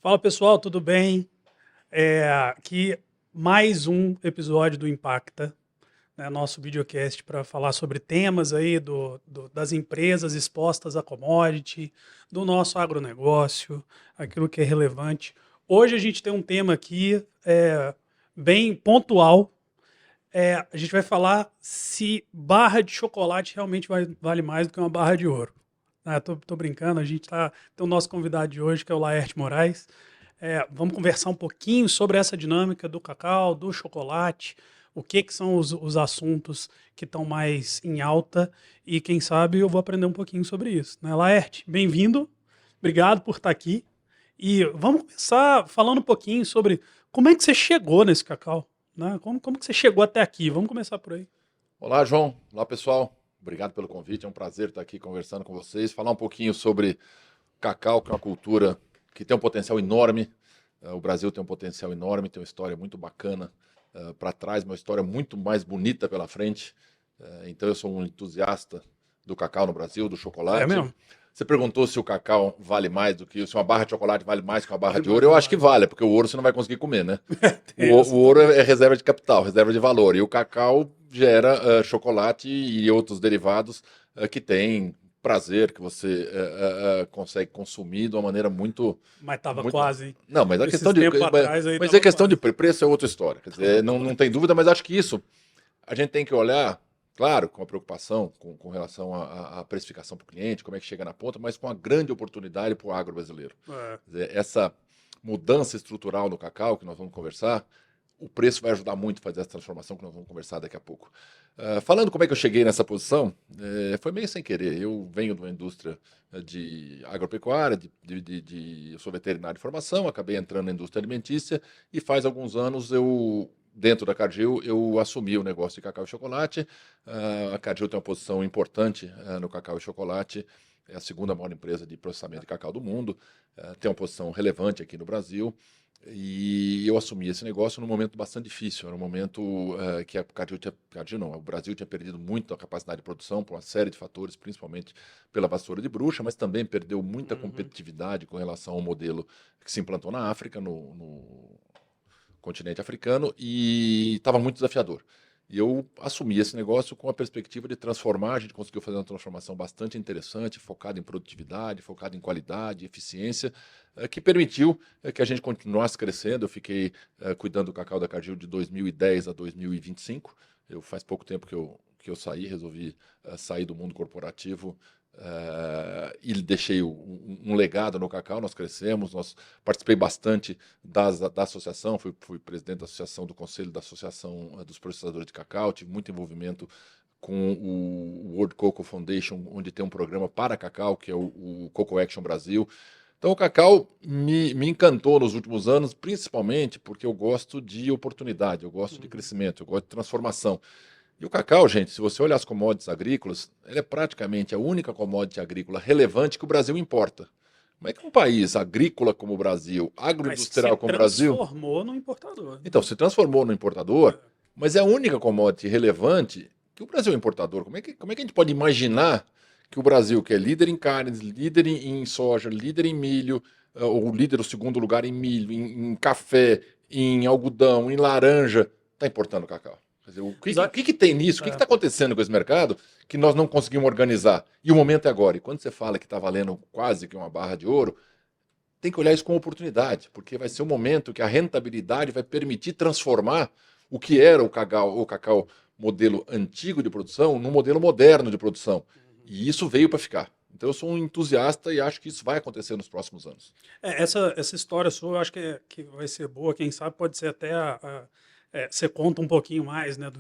Fala pessoal, tudo bem? Aqui mais um episódio do Impacta, né, nosso videocast para falar sobre temas aí das empresas expostas a commodity, do nosso agronegócio, aquilo que é relevante. Hoje a gente tem um tema aqui bem pontual. A gente vai falar se barra de chocolate realmente vale mais do que uma barra de ouro. Tô brincando, tem o nosso convidado de hoje, que é o Laerte Moraes. Vamos conversar um pouquinho sobre essa dinâmica do cacau, do chocolate, o que são os assuntos que estão mais em alta e quem sabe eu vou aprender um pouquinho sobre isso. Né? Laerte, bem-vindo, obrigado por estar aqui. E vamos começar falando um pouquinho sobre como é que você chegou nesse cacau, né? Como que você chegou até aqui? Vamos começar por aí. Olá, João. Olá, pessoal. Obrigado pelo convite. É um prazer estar aqui conversando com vocês, falar um pouquinho sobre cacau, que é uma cultura que tem um potencial enorme. O Brasil tem um potencial enorme, tem uma história muito bacana para trás, uma história muito mais bonita pela frente. Então, eu sou um entusiasta do cacau no Brasil, do É chocolate. mesmo? Você perguntou se o cacau vale mais do que, se uma barra de chocolate vale mais que uma barra Vale de mais ouro. Eu ou acho que mais. vale, porque o ouro você não vai conseguir comer, né? Tem O essa ouro também. é reserva de capital, reserva de valor. E o cacau gera chocolate e outros derivados que têm prazer, que você consegue consumir de uma maneira muito, Mas tava muito. quase, hein? Não, mas a questão Esses de. tempos atrás aí Mas é tava questão de quase. preço é outra história. Quer dizer, Tava não quase. tem dúvida, mas acho que isso a gente tem que olhar, claro, com a preocupação com relação à precificação para o cliente, como é que chega na ponta, mas com a grande oportunidade para o agro brasileiro. É. Quer dizer, essa mudança estrutural no cacau, que nós vamos conversar, o preço vai ajudar muito a fazer essa transformação que nós vamos conversar daqui a pouco. Falando como é que eu cheguei nessa posição, foi meio sem querer. Eu venho de uma indústria de agropecuária, eu sou veterinário de formação, acabei entrando na indústria alimentícia e faz alguns anos dentro da Cargill, eu assumi o negócio de cacau e chocolate. A Cargill tem uma posição importante no cacau e chocolate, é a segunda maior empresa de processamento de cacau do mundo, tem uma posição relevante aqui no Brasil. E eu assumi esse negócio num momento bastante difícil. Era um momento que a Cargill não, o Brasil tinha perdido muito a capacidade de produção por uma série de fatores, principalmente pela vassoura de bruxa, mas também perdeu muita Uhum. competitividade com relação ao modelo que se implantou na África, no continente africano, e estava muito desafiador. E eu assumi esse negócio com a perspectiva de transformar. A gente conseguiu fazer uma transformação bastante interessante, focada em produtividade, focada em qualidade, eficiência, que permitiu que a gente continuasse crescendo. Eu fiquei cuidando do cacau da Cargill de 2010 a 2025. Faz pouco tempo que eu saí, resolvi sair do mundo corporativo e deixei um legado no cacau. Nós crescemos, participei bastante da associação, fui presidente da associação, do conselho da associação dos processadores de cacau, tive muito envolvimento com o World Cocoa Foundation, onde tem um programa para cacau, que é o Cocoa Action Brasil. Então o cacau me encantou nos últimos anos, principalmente porque eu gosto de oportunidade, eu gosto de Uhum. crescimento, eu gosto de transformação. E o cacau, gente, se você olhar as commodities agrícolas, ele é praticamente a única commodity agrícola relevante que o Brasil importa. Como é que um país agrícola como o Brasil, Mas se agroindustrial como o Brasil, transformou no importador. então se transformou no importador, É. mas é a única commodity relevante que o Brasil é importador. Como é que a gente pode imaginar que o Brasil, que é líder em carnes, líder em soja, líder em milho, ou líder, o segundo lugar em milho, em café, em algodão, em laranja, está importando cacau? Quer dizer, Mas, que tem nisso? O que é, está acontecendo com esse mercado que nós não conseguimos organizar? E o momento é agora. E quando você fala que está valendo quase que uma barra de ouro, tem que olhar isso como oportunidade, porque vai ser um momento que a rentabilidade vai permitir transformar o que era o cacau modelo antigo de produção num modelo moderno de produção. uhum. E isso veio para ficar. Então eu sou um entusiasta e acho que isso vai acontecer nos próximos anos. Essa história sua, eu acho que vai ser boa. Quem sabe pode ser até você conta um pouquinho mais, né,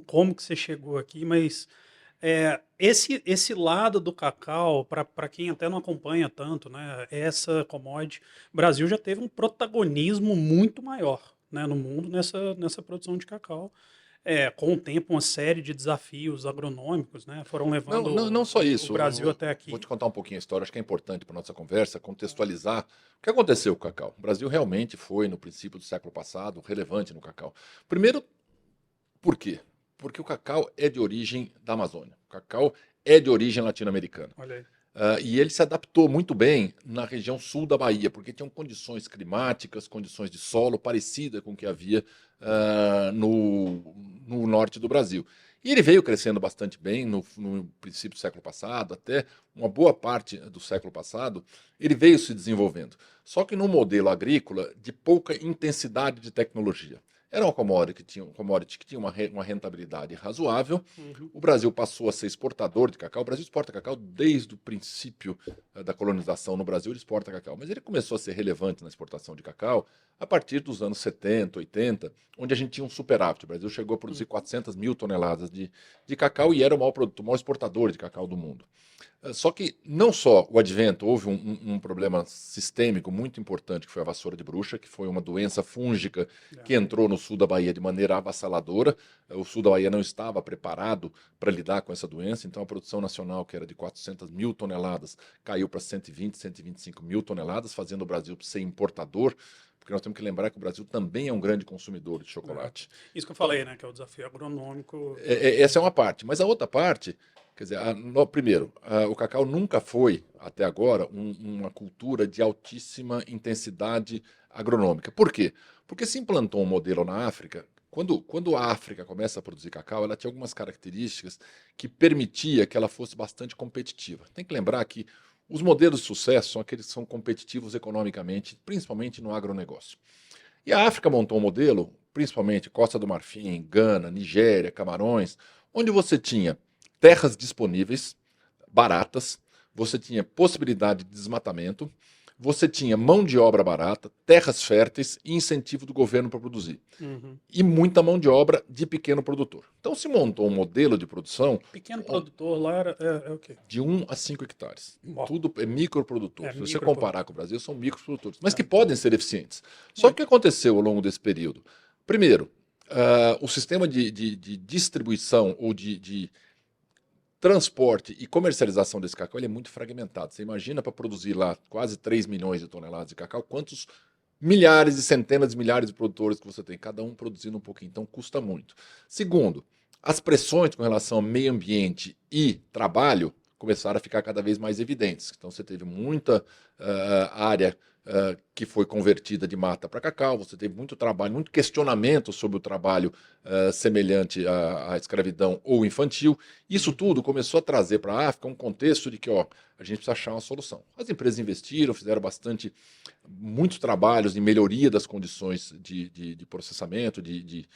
como que você chegou aqui, mas esse lado do cacau, para quem até não acompanha tanto, né, essa commodity, o Brasil já teve um protagonismo muito maior, né, no mundo nessa produção de cacau. Com o tempo, uma série de desafios agronômicos, né, foram Não, levando não, não só o isso. Brasil até Vou te aqui. contar um pouquinho a história. Acho que é importante para nossa conversa contextualizar o que aconteceu com o cacau. O Brasil realmente foi, no princípio do século passado, relevante no cacau. Primeiro, por quê? Porque o cacau é de origem da Amazônia. O cacau é de origem latino-americana. Olha aí. E ele se adaptou muito bem na região sul da Bahia, porque tinham condições climáticas, condições de solo parecidas com o que havia no norte do Brasil. E ele veio crescendo bastante bem no princípio do século passado, até uma boa parte do século passado, ele veio se desenvolvendo. Só que num modelo agrícola de pouca intensidade de tecnologia. Era uma commodity que tinha uma rentabilidade razoável. Uhum. O Brasil passou a ser exportador de cacau. O Brasil exporta cacau desde o princípio da colonização no Brasil, ele exporta cacau. Mas ele começou a ser relevante na exportação de cacau a partir dos anos 70, 80, onde a gente tinha um superávit. O Brasil chegou a produzir 400 mil toneladas de cacau e era o maior produtor, o maior exportador de cacau do mundo. Só que não só o advento, houve um problema sistêmico muito importante, que foi a vassoura de bruxa, que foi uma doença fúngica que entrou no sul da Bahia de maneira avassaladora. O sul da Bahia não estava preparado para lidar com essa doença, então a produção nacional, que era de 400 mil toneladas, caiu para 120, 125 mil toneladas, fazendo o Brasil ser importador, porque nós temos que lembrar que o Brasil também é um grande consumidor de chocolate. Isso que eu falei, né? Que é o desafio agronômico. Essa é uma parte, mas a outra parte, quer dizer, primeiro, o cacau nunca foi, até agora, uma cultura de altíssima intensidade agronômica. Por quê? Porque se implantou um modelo na África. Quando a África começa a produzir cacau, ela tinha algumas características que permitia que ela fosse bastante competitiva. Tem que lembrar que os modelos de sucesso são aqueles que são competitivos economicamente, principalmente no agronegócio. E a África montou um modelo, principalmente Costa do Marfim, Gana, Nigéria, Camarões, onde você tinha terras disponíveis, baratas, você tinha possibilidade de desmatamento, você tinha mão de obra barata, terras férteis e incentivo do governo para produzir. Uhum. E muita mão de obra de pequeno produtor. Então se montou um modelo de produção... Pequeno produtor lá é o quê? De 1 a 5 hectares. Bom. Tudo é microprodutor. Se você microprodutor. comparar com o Brasil, são microprodutores, mas que podem ser eficientes. Só que o que aconteceu ao longo desse período? Primeiro, o sistema de distribuição ou de transporte e comercialização desse cacau ele é muito fragmentado. Você imagina para produzir lá quase 3 milhões de toneladas de cacau, quantos milhares e centenas de milhares de produtores que você tem, cada um produzindo um pouquinho. Então custa muito. Segundo, as pressões com relação ao meio ambiente e trabalho começaram a ficar cada vez mais evidentes. Então você teve muita área que foi convertida de mata para cacau, você teve muito trabalho, muito questionamento sobre o trabalho semelhante à escravidão ou infantil. Isso tudo começou a trazer para a África um contexto de que a gente precisa achar uma solução. As empresas investiram, fizeram muitos trabalhos em melhoria das condições de processamento, de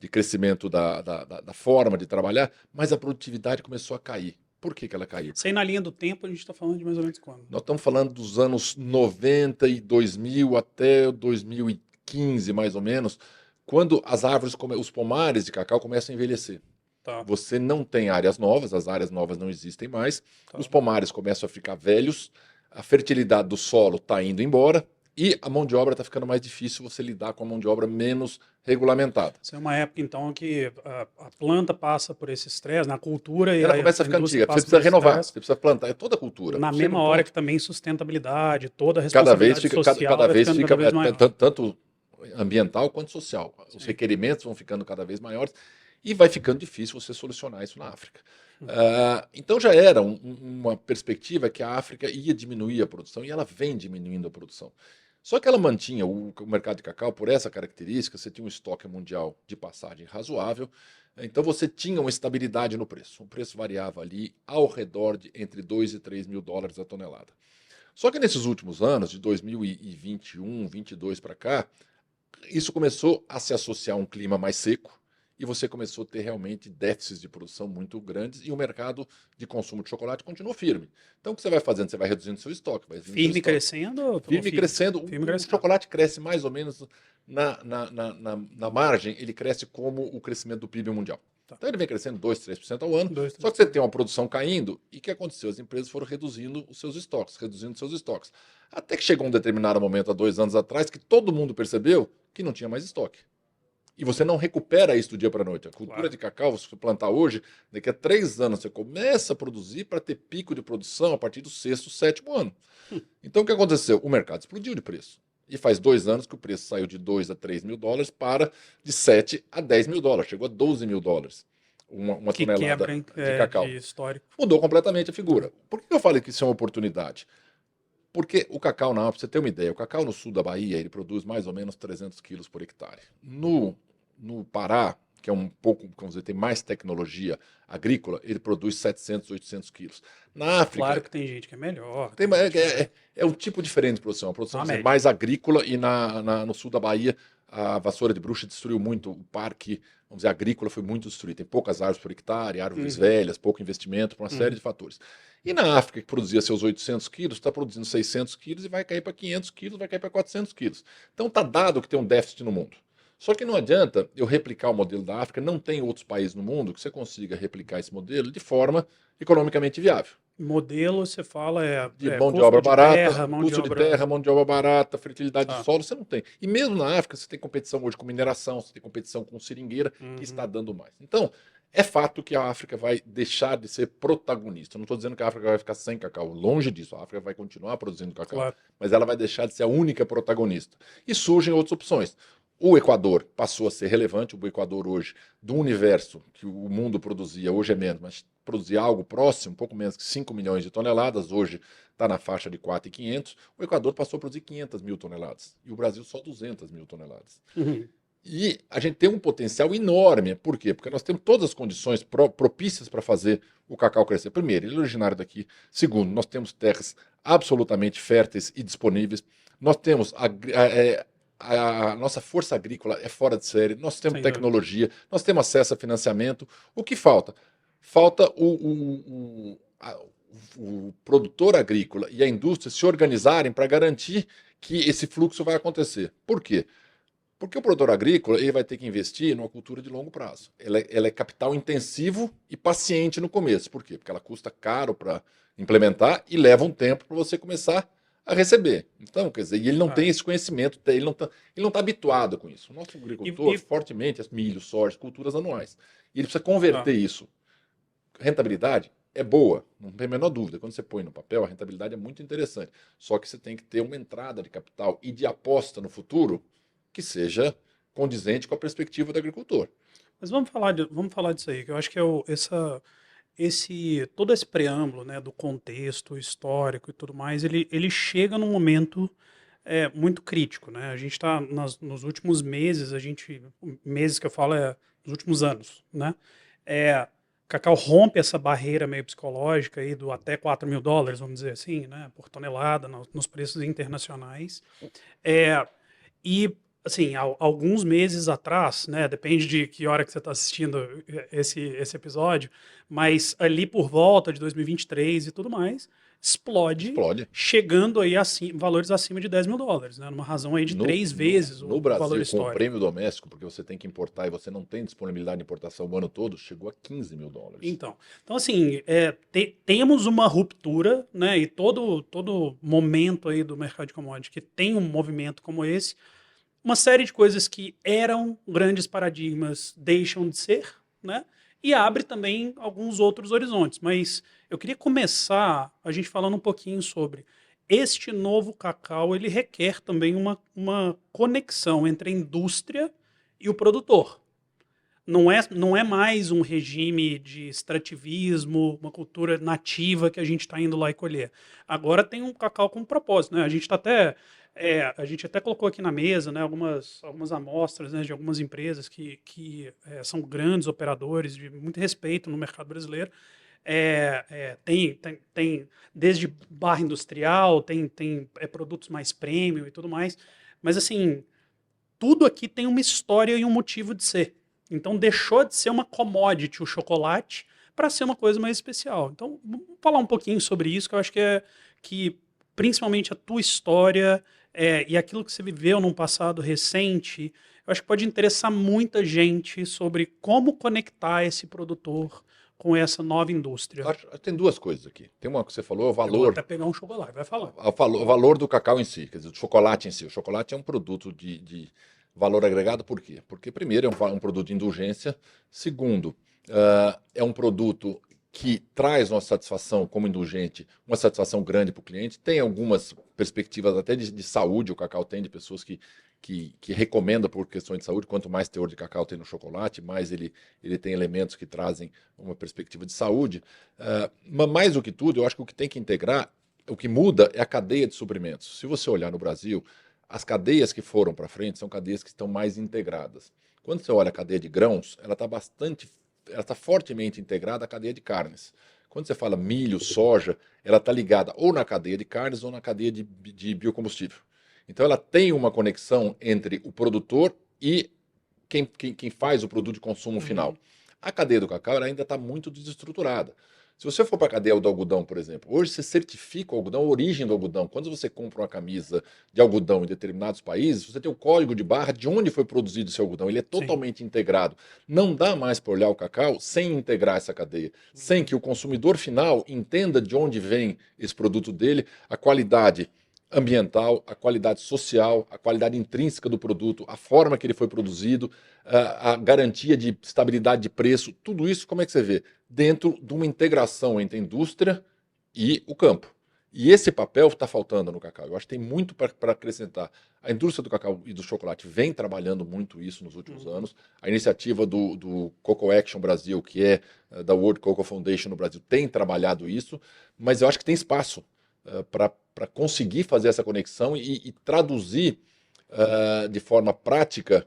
crescimento da forma de trabalhar, mas a produtividade começou a cair. Por que ela caiu? Isso aí na linha do tempo a gente está falando de mais ou menos quando? Nós estamos falando dos anos 90 e 2000 até 2015, mais ou menos, quando as árvores, os pomares de cacau começam a envelhecer. Tá. Você não tem áreas novas, as áreas novas não existem mais, Tá. os pomares começam a ficar velhos, a fertilidade do solo está indo embora, e a mão de obra está ficando mais difícil você lidar com a mão de obra menos regulamentada. Isso é uma época, então, que a planta passa por esse estresse na cultura e ela começa a ficar antiga, você precisa renovar, você precisa plantar, é toda a cultura. Na mesma hora que também sustentabilidade, toda a cada vez responsabilidade fica, social cada vez ficando fica cada vez maior. tanto ambiental quanto social. Os requerimentos vão ficando cada vez maiores e vai ficando difícil você solucionar isso na África. Então já era uma perspectiva que a África ia diminuir a produção e ela vem diminuindo a produção. Só que ela mantinha o mercado de cacau por essa característica, você tinha um estoque mundial de passagem razoável, então você tinha uma estabilidade no preço. O preço variava ali ao redor de entre 2 e 3 mil dólares a tonelada. Só que nesses últimos anos, de 2021, 22 para cá, isso começou a se associar a um clima mais seco e você começou a ter realmente déficits de produção muito grandes e o mercado de consumo de chocolate continuou firme. Então o que você vai fazendo? Você vai reduzindo seu estoque. Firme crescendo? Firme crescendo. Firme o crescendo. chocolate cresce mais ou menos na margem, ele cresce como o crescimento do PIB mundial. Tá. Então ele vem crescendo 2, 3% ao ano, 2, 3%. só que você tem uma produção caindo, e o que aconteceu? As empresas foram reduzindo os seus estoques, Até que chegou um determinado momento, há 2 anos atrás, que todo mundo percebeu que não tinha mais estoque. E você não recupera isso do dia para a noite. A cultura de cacau, se você plantar hoje, daqui a 3 anos você começa a produzir para ter pico de produção a partir do 6º, 7º ano. Então o que aconteceu? O mercado explodiu de preço. E faz 2 anos que o preço saiu de 2 a 3 mil dólares para de 7 a 10 mil dólares. Chegou a 12 mil dólares. uma Que tonelada quebra, hein? de cacau. De histórico. Mudou completamente a figura. Por que eu falei que isso é uma oportunidade? Porque o cacau na África, pra você ter uma ideia, o cacau no sul da Bahia, ele produz mais ou menos 300 quilos por hectare. No Pará, que é um pouco, vamos dizer, tem mais tecnologia agrícola, ele produz 700, 800 quilos. Na Claro África, que tem gente que é melhor. tem, Tem gente que é um tipo diferente de produção. A produção uma vamos dizer, média. mais agrícola e no sul da Bahia a vassoura de bruxa destruiu muito o parque, vamos dizer, agrícola foi muito destruído. Tem poucas árvores por hectare, árvores velhas, pouco investimento, por uma série de fatores. E na África, que produzia seus 800 quilos, está produzindo 600 quilos e vai cair para 500 quilos, vai cair para 400 quilos. Então está dado que tem um déficit no mundo. Só que não adianta eu replicar o modelo da África, não tem outros países no mundo que você consiga replicar esse modelo de forma economicamente viável. Modelo, você fala, De mão de custo obra de barata, terra, mão de custo de obra. terra, mão de obra barata, fertilidade de Tá. solo, você não tem. E mesmo na África, você tem competição hoje com mineração, você tem competição com seringueira, que está dando mais. Então, é fato que a África vai deixar de ser protagonista. Eu não estou dizendo que a África vai ficar sem cacau, longe disso. A África vai continuar produzindo cacau, Claro. mas ela vai deixar de ser a única protagonista. E surgem outras opções. O Equador passou a ser relevante. O Equador hoje, do universo que o mundo produzia, hoje é menos, mas produzia algo próximo, um pouco menos que 5 milhões de toneladas, hoje está na faixa de 4.500. O Equador passou a produzir 500 mil toneladas e o Brasil só 200 mil toneladas. E a gente tem um potencial enorme. Por quê? Porque nós temos todas as condições propícias para fazer o cacau crescer. Primeiro, ele é originário daqui. Segundo, nós temos terras absolutamente férteis e disponíveis. Nós temos a nossa força agrícola é fora de série, nós temos Sem tecnologia, nós temos acesso a financiamento. O que falta? Falta o produtor agrícola e a indústria se organizarem para garantir que esse fluxo vai acontecer. Por quê? Porque o produtor agrícola ele vai ter que investir numa cultura de longo prazo. Ela é capital intensivo e paciente no começo. Por quê? Porque ela custa caro para implementar e leva um tempo para você começar a receber. Então, quer dizer, e ele não tem esse conhecimento, ele não tá habituado com isso. O nosso agricultor, fortemente, milho, soja, culturas anuais. E ele precisa converter isso. Rentabilidade é boa, não tem a menor dúvida. Quando você põe no papel, a rentabilidade é muito interessante. Só que você tem que ter uma entrada de capital e de aposta no futuro que seja condizente com a perspectiva do agricultor. Mas vamos falar disso aí, que eu acho que é todo esse preâmbulo, né, do contexto histórico e tudo mais, ele chega num momento muito crítico, né? A gente está nos últimos meses, meses que eu falo nos últimos anos, né? Cacau rompe essa barreira meio psicológica aí do até $4.000, vamos dizer assim, né, por tonelada nos preços internacionais. E assim, alguns meses atrás, né, depende de que hora que você está assistindo esse episódio, mas ali por volta de 2023 e tudo mais, explode. Chegando aí valores acima de $10.000, né, numa razão aí de 3 vezes no o Brasil, valor histórico. com o prêmio doméstico, porque você tem que importar e você não tem disponibilidade de importação o ano todo, chegou a $15.000. Então assim, temos uma ruptura, né, e todo momento aí do mercado de commodities que tem um movimento como esse, uma série de coisas que eram grandes paradigmas deixam de ser, né? E abre também alguns outros horizontes. Mas eu queria começar a gente falando um pouquinho sobre este novo cacau. Ele requer também uma conexão entre a indústria e o produtor. Não é mais um regime de extrativismo, uma cultura nativa que a gente está indo lá e colher. Agora tem um cacau com propósito, né? A gente até colocou aqui na mesa, né, algumas amostras, né, de algumas empresas que são grandes operadores de muito respeito no mercado brasileiro. Tem desde barra industrial, tem produtos mais premium e tudo mais. Mas assim, tudo aqui tem uma história e um motivo de ser. Então deixou de ser uma commodity o chocolate para ser uma coisa mais especial. Então vamos falar um pouquinho sobre isso, que eu acho que principalmente a tua história e aquilo que você viveu num passado recente, eu acho que pode interessar muita gente sobre como conectar esse produtor com essa nova indústria. Tem duas coisas aqui. Tem uma que você falou, o valor. Eu vou até pegar um chocolate, vai falar. O valor do cacau em si, quer dizer, do chocolate em si. O chocolate é um produto de valor agregado, por quê? Porque, primeiro, é um produto de indulgência. Segundo, é um produto que traz uma satisfação como indulgente, uma satisfação grande para o cliente. Tem algumas perspectivas até de saúde, o cacau tem, de pessoas que que recomenda por questões de saúde. Quanto mais teor de cacau tem no chocolate, mais ele tem elementos que trazem uma perspectiva de saúde. Mas mais do que tudo, eu acho que o que tem que integrar, o que muda é a cadeia de suprimentos. Se você olhar no Brasil, as cadeias que foram para frente são cadeias que estão mais integradas. Quando você olha a cadeia de grãos, ela está fortemente integrada à cadeia de carnes. Quando você fala milho, soja, ela está ligada ou na cadeia de carnes ou na cadeia de biocombustível. Então ela tem uma conexão entre o produtor e quem faz o produto de consumo final. A cadeia do cacau ela ainda está muito desestruturada. Se você for para a cadeia do algodão, por exemplo, hoje você certifica o algodão, a origem do algodão. Quando você compra uma camisa de algodão em determinados países, você tem o código de barra de onde foi produzido esse algodão. Ele é totalmente integrado. Não dá mais para olhar o cacau sem integrar essa cadeia, sem que o consumidor final entenda de onde vem esse produto dele, a qualidade ambiental, a qualidade social, a qualidade intrínseca do produto, a forma que ele foi produzido, a garantia de estabilidade de preço, tudo isso, como é que você vê? Dentro de uma integração entre a indústria e o campo. E esse papel está faltando no cacau. Eu acho que tem muito para acrescentar. A indústria do cacau e do chocolate vem trabalhando muito isso nos últimos anos. A iniciativa do Cocoa Action Brasil, que é da World Cocoa Foundation no Brasil, tem trabalhado isso, mas eu acho que tem espaço para conseguir fazer essa conexão e traduzir de forma prática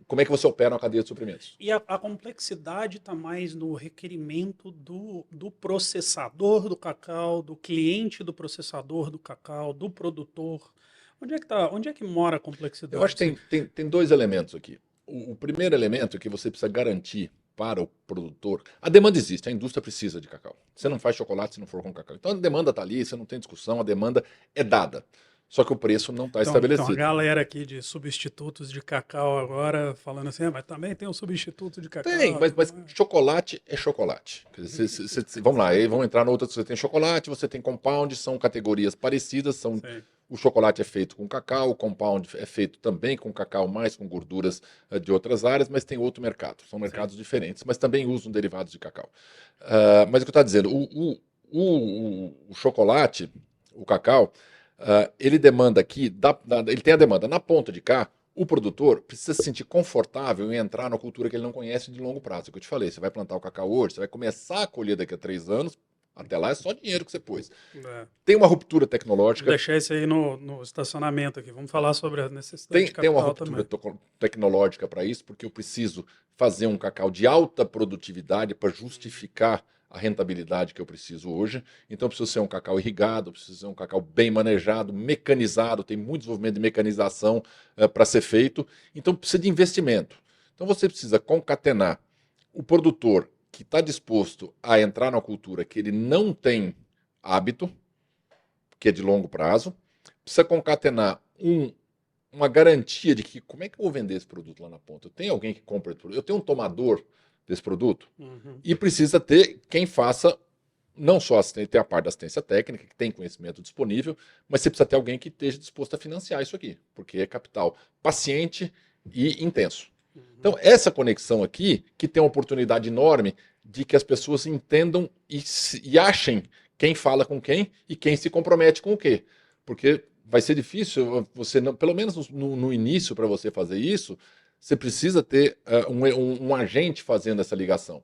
como é que você opera uma cadeia de suprimentos. E a complexidade está mais no requerimento do processador do cacau, do cliente do processador do cacau, do produtor. Onde é que mora a complexidade? Eu acho que tem dois elementos aqui. O primeiro elemento é que você precisa garantir para o produtor. A demanda existe, a indústria precisa de cacau. Você não faz chocolate se não for com cacau. Então a demanda está ali, você não tem discussão, a demanda é dada. Só que o preço não está estabelecido. Então a galera aqui de substitutos de cacau agora falando assim, mas também tem um substituto de cacau. Tem, mas chocolate é chocolate. Quer dizer, vamos lá, aí vamos entrar no outro. Você tem chocolate, você tem compound, são categorias parecidas. O chocolate é feito com cacau, o compound é feito também com cacau, mais com gorduras de outras áreas, mas tem outro mercado. São mercados diferentes, mas também usam derivados de cacau. Mas o que eu estou dizendo, o chocolate, o cacau, ele demanda aqui, ele tem a demanda na ponta de cá. O produtor precisa se sentir confortável em entrar na cultura que ele não conhece de longo prazo. É o que eu te falei, você vai plantar o cacau hoje, você vai começar a colher daqui a 3 anos, até lá é só dinheiro que você pôs. Tem uma ruptura tecnológica. Vou deixar isso aí no estacionamento aqui, vamos falar sobre a necessidade de capital. Tem uma ruptura tecnológica para isso, porque eu preciso fazer um cacau de alta produtividade para justificar a rentabilidade que eu preciso hoje. Então, precisa ser um cacau irrigado, precisa ser um cacau bem manejado, mecanizado, tem muito desenvolvimento de mecanização para ser feito. Então, precisa de investimento. Então, você precisa concatenar o produtor que está disposto a entrar na cultura que ele não tem hábito, que é de longo prazo, precisa concatenar uma garantia de que como é que eu vou vender esse produto lá na ponta? Eu tenho alguém que compra esse produto? Eu tenho um tomador desse produto? E precisa ter quem faça, não só ter a parte da assistência técnica, que tem conhecimento disponível, mas você precisa ter alguém que esteja disposto a financiar isso aqui, porque é capital paciente e intenso. Então, essa conexão aqui, que tem uma oportunidade enorme de que as pessoas entendam e achem quem fala com quem e quem se compromete com o quê. Porque vai ser difícil, você pelo menos no início, para você fazer isso, você precisa ter um agente fazendo essa ligação.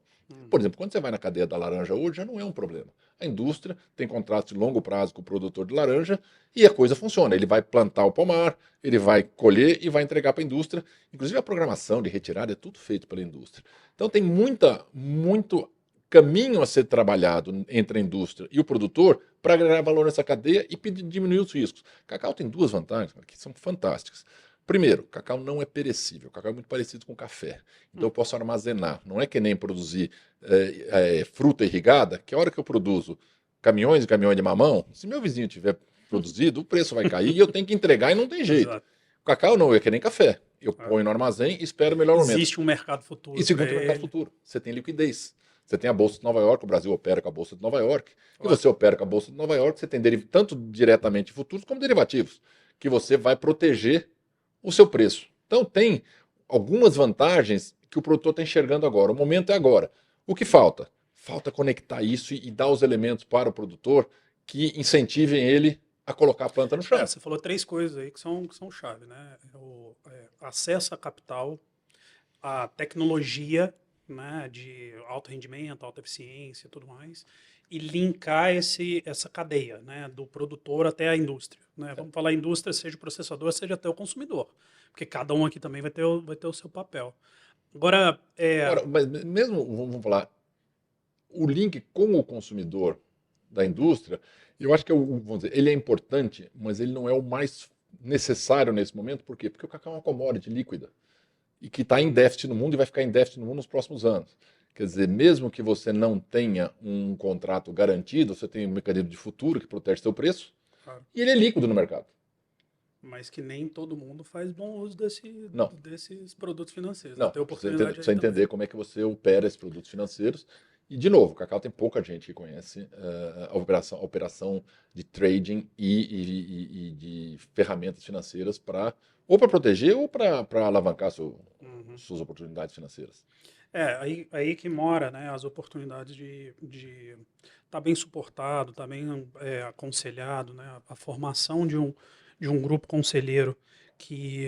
Por exemplo, quando você vai na cadeia da laranja hoje, já não é um problema. A indústria tem contrato de longo prazo com o produtor de laranja e a coisa funciona. Ele vai plantar o pomar, ele vai colher e vai entregar para a indústria. Inclusive a programação de retirada é tudo feito pela indústria. Então tem muito caminho a ser trabalhado entre a indústria e o produtor para agregar valor nessa cadeia e diminuir os riscos. Cacau tem 2 vantagens que são fantásticas. Primeiro, cacau não é perecível, cacau é muito parecido com café, então eu posso armazenar, não é que nem produzir fruta irrigada, que a hora que eu produzo caminhões e caminhões de mamão, se meu vizinho tiver produzido, o preço vai cair e eu tenho que entregar e não tem jeito. Exato. O cacau não, é que nem café, eu ponho no armazém e espero o melhor momento. Existe um mercado futuro. E segundo, o mercado futuro, você tem liquidez. Você tem a Bolsa de Nova York, o Brasil opera com a Bolsa de Nova York, e você opera com a Bolsa de Nova York, você tem tanto diretamente futuros como derivativos, que você vai proteger o seu preço. Então tem algumas vantagens que o produtor está enxergando agora. O momento é agora. O que falta? Falta conectar isso e dar os elementos para o produtor que incentivem ele a colocar a planta no chão. Você falou três coisas aí que são chave, né? Acesso a capital, a tecnologia, né, de alto rendimento, alta eficiência e tudo mais, e linkar essa cadeia, né, do produtor até a indústria. Né? Vamos falar indústria, seja o processador, seja até o consumidor, porque cada um aqui também vai ter o seu papel. Agora, Agora, mas mesmo, vamos falar, o link com o consumidor da indústria, eu acho que vamos dizer, ele é importante, mas ele não é o mais necessário nesse momento. Por quê? Porque o cacau é uma commodity líquida e que está em déficit no mundo e vai ficar em déficit no mundo nos próximos anos. Quer dizer, mesmo que você não tenha um contrato garantido, você tem um mecanismo de futuro que protege seu preço, claro, e ele é líquido no mercado. mas que nem todo mundo faz bom uso Não. desses produtos financeiros. Não, Tem oportunidade precisa aí também. entender como é que você opera esses produtos financeiros. E, de novo, o Cacau tem pouca gente que conhece a operação de trading e de ferramentas financeiras ou para proteger ou para alavancar suas oportunidades financeiras. Aí que mora, né, as oportunidades de estar bem suportado, estar bem aconselhado, né, a formação de um grupo conselheiro que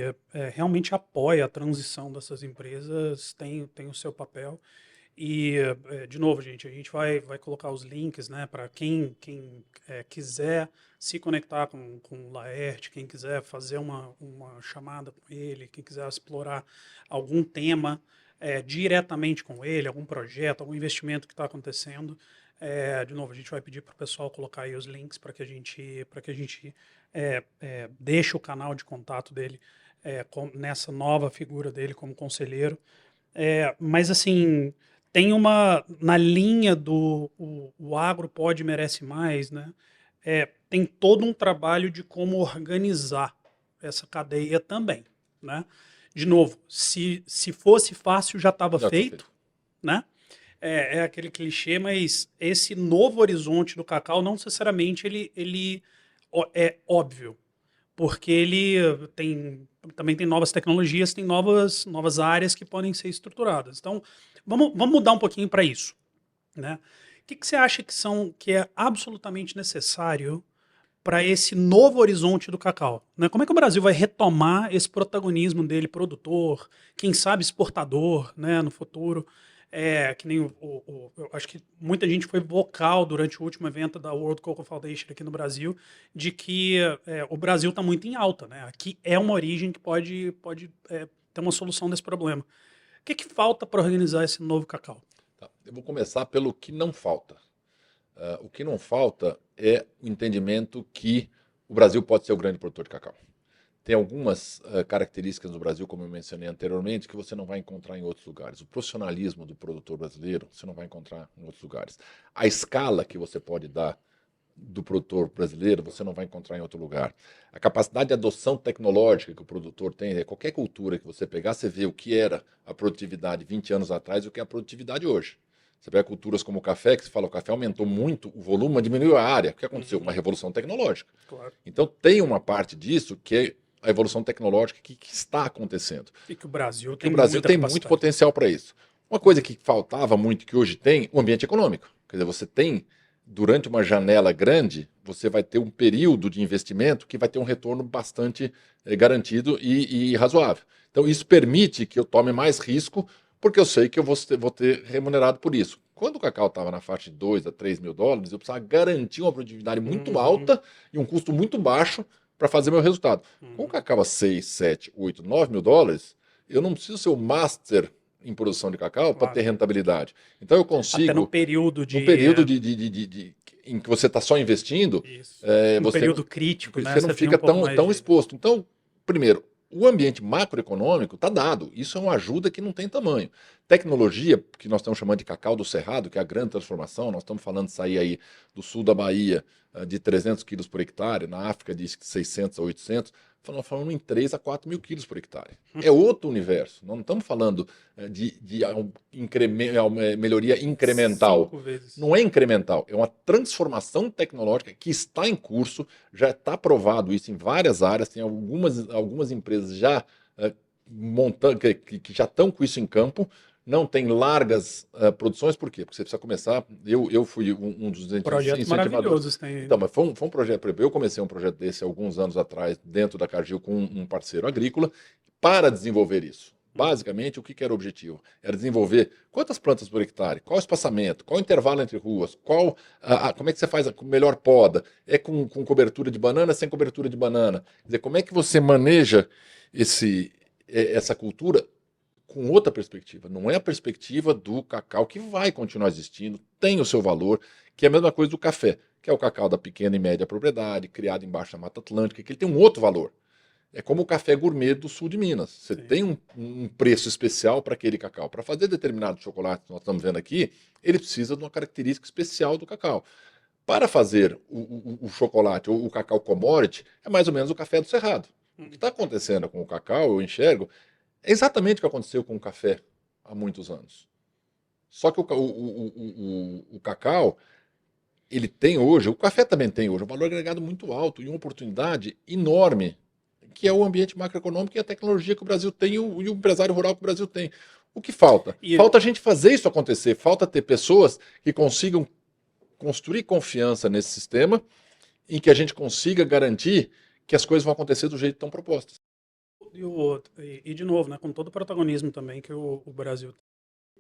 realmente apoia a transição dessas empresas tem o seu papel. E, de novo, gente, a gente vai colocar os links, né, para quem quiser se conectar com o Laerte, quem quiser fazer uma chamada com ele, quem quiser explorar algum tema diretamente com ele, algum projeto, algum investimento que está acontecendo. De novo, a gente vai pedir para o pessoal colocar aí os links para que a gente deixe o canal de contato dele nessa nova figura dele como conselheiro. Mas assim, tem na linha do o agro pode merece mais, né? Tem todo um trabalho de como organizar essa cadeia também, né? De novo, se fosse fácil já estava feito, né? É aquele clichê, mas esse novo horizonte do cacau não necessariamente ele é óbvio, porque ele também tem novas tecnologias, tem novas áreas que podem ser estruturadas. Então, vamos mudar um pouquinho para isso, né? O que você acha que é absolutamente necessário para esse novo horizonte do cacau? Né? Como é que o Brasil vai retomar esse protagonismo dele, produtor, quem sabe exportador, né, no futuro? Que nem eu acho que muita gente foi vocal durante o último evento da World Cocoa Foundation aqui no Brasil, de que o Brasil está muito em alta, né? Aqui é uma origem que pode ter uma solução desse problema. O que falta para organizar esse novo cacau? Tá. Eu vou começar pelo que não falta. O que não falta é o entendimento que o Brasil pode ser o grande produtor de cacau. Tem algumas características do Brasil, como eu mencionei anteriormente, que você não vai encontrar em outros lugares. O profissionalismo do produtor brasileiro, você não vai encontrar em outros lugares. A escala que você pode dar do produtor brasileiro, você não vai encontrar em outro lugar. A capacidade de adoção tecnológica que o produtor tem, qualquer cultura que você pegar, você vê o que era a produtividade 20 anos atrás e o que é a produtividade hoje. Você pega culturas como o café, que você fala, o café aumentou muito o volume, mas diminuiu a área. O que aconteceu? Uma revolução tecnológica. Claro. Então tem uma parte disso que é a evolução tecnológica que está acontecendo. E que o Brasil tem muito potencial para isso. Uma coisa que faltava muito, que hoje tem, o ambiente econômico. Quer dizer, você tem, durante uma janela grande, você vai ter um período de investimento que vai ter um retorno bastante garantido e razoável. Então isso permite que eu tome mais risco, porque eu sei que eu vou ter remunerado por isso. Quando o cacau estava na faixa de 2 a 3 mil dólares, eu precisava garantir uma produtividade muito alta e um custo muito baixo para fazer meu resultado. Com o cacau a 6, 7, 8, 9 mil dólares, eu não preciso ser o master em produção de cacau para ter rentabilidade. Então eu consigo... Até no período em que você está só investindo... no período crítico, né? Você não fica tão exposto. Então, primeiro, o ambiente macroeconômico está dado. Isso é uma ajuda que não tem tamanho. Tecnologia, que nós estamos chamando de cacau do cerrado, que é a grande transformação, nós estamos falando de sair aí do sul da Bahia de 300 quilos por hectare, na África de 600 a 800, nós falando em 3 a 4 mil quilos por hectare. É outro universo. Nós não estamos falando de melhoria incremental. 5 vezes. Não é incremental, é uma transformação tecnológica que está em curso, já está provado isso em várias áreas, tem algumas empresas já montando, que já estão com isso em campo, não tem largas produções, por quê? Porque você precisa começar. Eu fui um dos Projetos incentivadores. maravilhosos tem. Então, mas foi um projeto. Por exemplo, eu comecei um projeto desse alguns anos atrás, dentro da Cargill, com um parceiro agrícola, para desenvolver isso. Basicamente, o que era o objetivo? Era desenvolver quantas plantas por hectare, qual o espaçamento, qual o intervalo entre ruas, como é que você faz a melhor poda, com cobertura de banana, sem cobertura de banana. Quer dizer, como é que você maneja essa cultura com outra perspectiva. Não é a perspectiva do cacau que vai continuar existindo, tem o seu valor, que é a mesma coisa do café, que é o cacau da pequena e média propriedade, criado embaixo da Mata Atlântica, que ele tem um outro valor. É como o café gourmet do sul de Minas. Você Sim. tem um preço especial para aquele cacau. Para fazer determinado chocolate que nós estamos vendo aqui, ele precisa de uma característica especial do cacau. Para fazer o chocolate ou o cacau commodity, é mais ou menos o café do Cerrado. O que está acontecendo com o cacau, eu enxergo, é exatamente o que aconteceu com o café há muitos anos. Só que o cacau, ele tem hoje, o café também tem hoje, um valor agregado muito alto e uma oportunidade enorme, que é o ambiente macroeconômico e a tecnologia que o Brasil tem e o empresário rural que o Brasil tem. O que falta? Falta a gente fazer isso acontecer, falta ter pessoas que consigam construir confiança nesse sistema, em que a gente consiga garantir que as coisas vão acontecer do jeito que estão propostas. E de novo, né, com todo o protagonismo também que o Brasil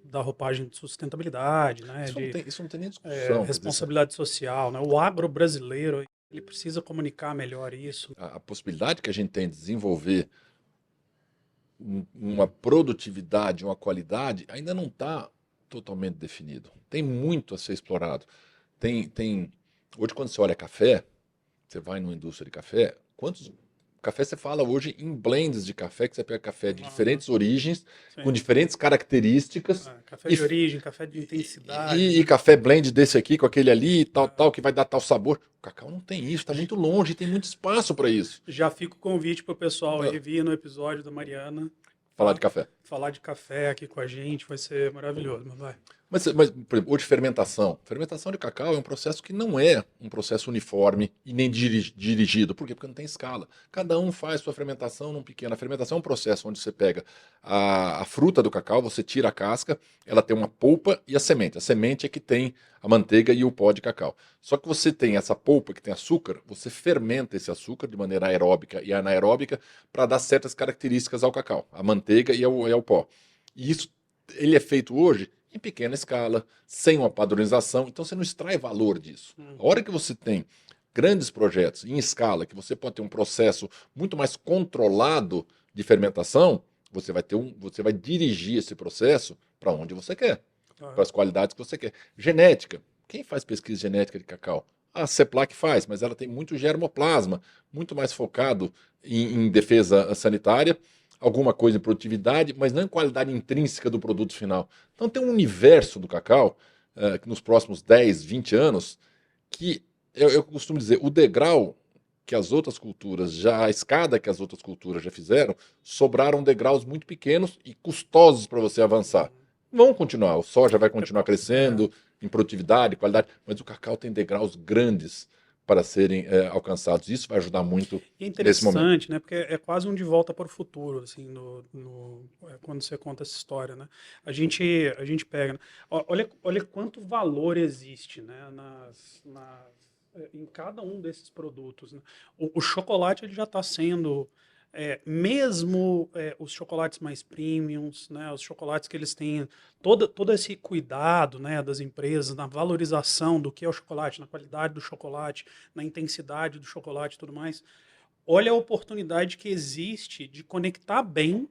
da roupagem de sustentabilidade, né, Isso não tem nem discussão. responsabilidade social, né, o agro brasileiro ele precisa comunicar melhor isso. A possibilidade que a gente tem de desenvolver uma produtividade, uma qualidade, ainda não está totalmente definido. Tem muito a ser explorado. Hoje, quando você olha café, você vai numa indústria de café, quantos café você fala hoje em blends de café, que você pega café de diferentes origens, Sim. com diferentes características. Café de origem, café de intensidade. E café blend desse aqui com aquele ali, tal, que vai dar tal sabor. O cacau não tem isso, está muito longe, tem muito espaço para isso. Já fica o convite para o pessoal aí vir no episódio da Mariana. Falar de café. Falar de café aqui com a gente vai ser maravilhoso, mas vai. Mas, por exemplo, hoje fermentação. Fermentação de cacau é um processo que não é um processo uniforme e nem dirigido. Por quê? Porque não tem escala. Cada um faz sua fermentação num pequeno. A fermentação é um processo onde você pega a fruta do cacau, você tira a casca, ela tem uma polpa e a semente. A semente é que tem a manteiga e o pó de cacau. Só que você tem essa polpa que tem açúcar, você fermenta esse açúcar de maneira aeróbica e anaeróbica para dar certas características ao cacau, a manteiga e ao pó. E isso ele é feito hoje em pequena escala, sem uma padronização, então você não extrai valor disso. A hora que você tem grandes projetos em escala, que você pode ter um processo muito mais controlado de fermentação, você vai dirigir esse processo para onde você quer, para as qualidades que você quer. Genética. Quem faz pesquisa genética de cacau? A CEPLAC faz, mas ela tem muito germoplasma, muito mais focado em defesa sanitária, alguma coisa em produtividade, mas não em qualidade intrínseca do produto final. Então tem um universo do cacau, que nos próximos 10, 20 anos, que eu costumo dizer, o degrau que as outras culturas, a escada que as outras culturas já fizeram, sobraram degraus muito pequenos e custosos para você avançar. Vão continuar, o soja vai continuar crescendo em produtividade, qualidade, mas o cacau tem degraus grandes para serem alcançados. Isso vai ajudar muito nesse momento. É interessante, né? Porque é quase um de volta para o futuro, assim, quando você conta essa história, né? A gente pega, né? Olha quanto valor existe, né? Em cada um desses produtos, né? O chocolate ele já está sendo mesmo os chocolates mais premiums, né, os chocolates que eles têm todo esse cuidado, né, das empresas na valorização do que é o chocolate, na qualidade do chocolate, na intensidade do chocolate e tudo mais. Olha a oportunidade que existe de conectar bem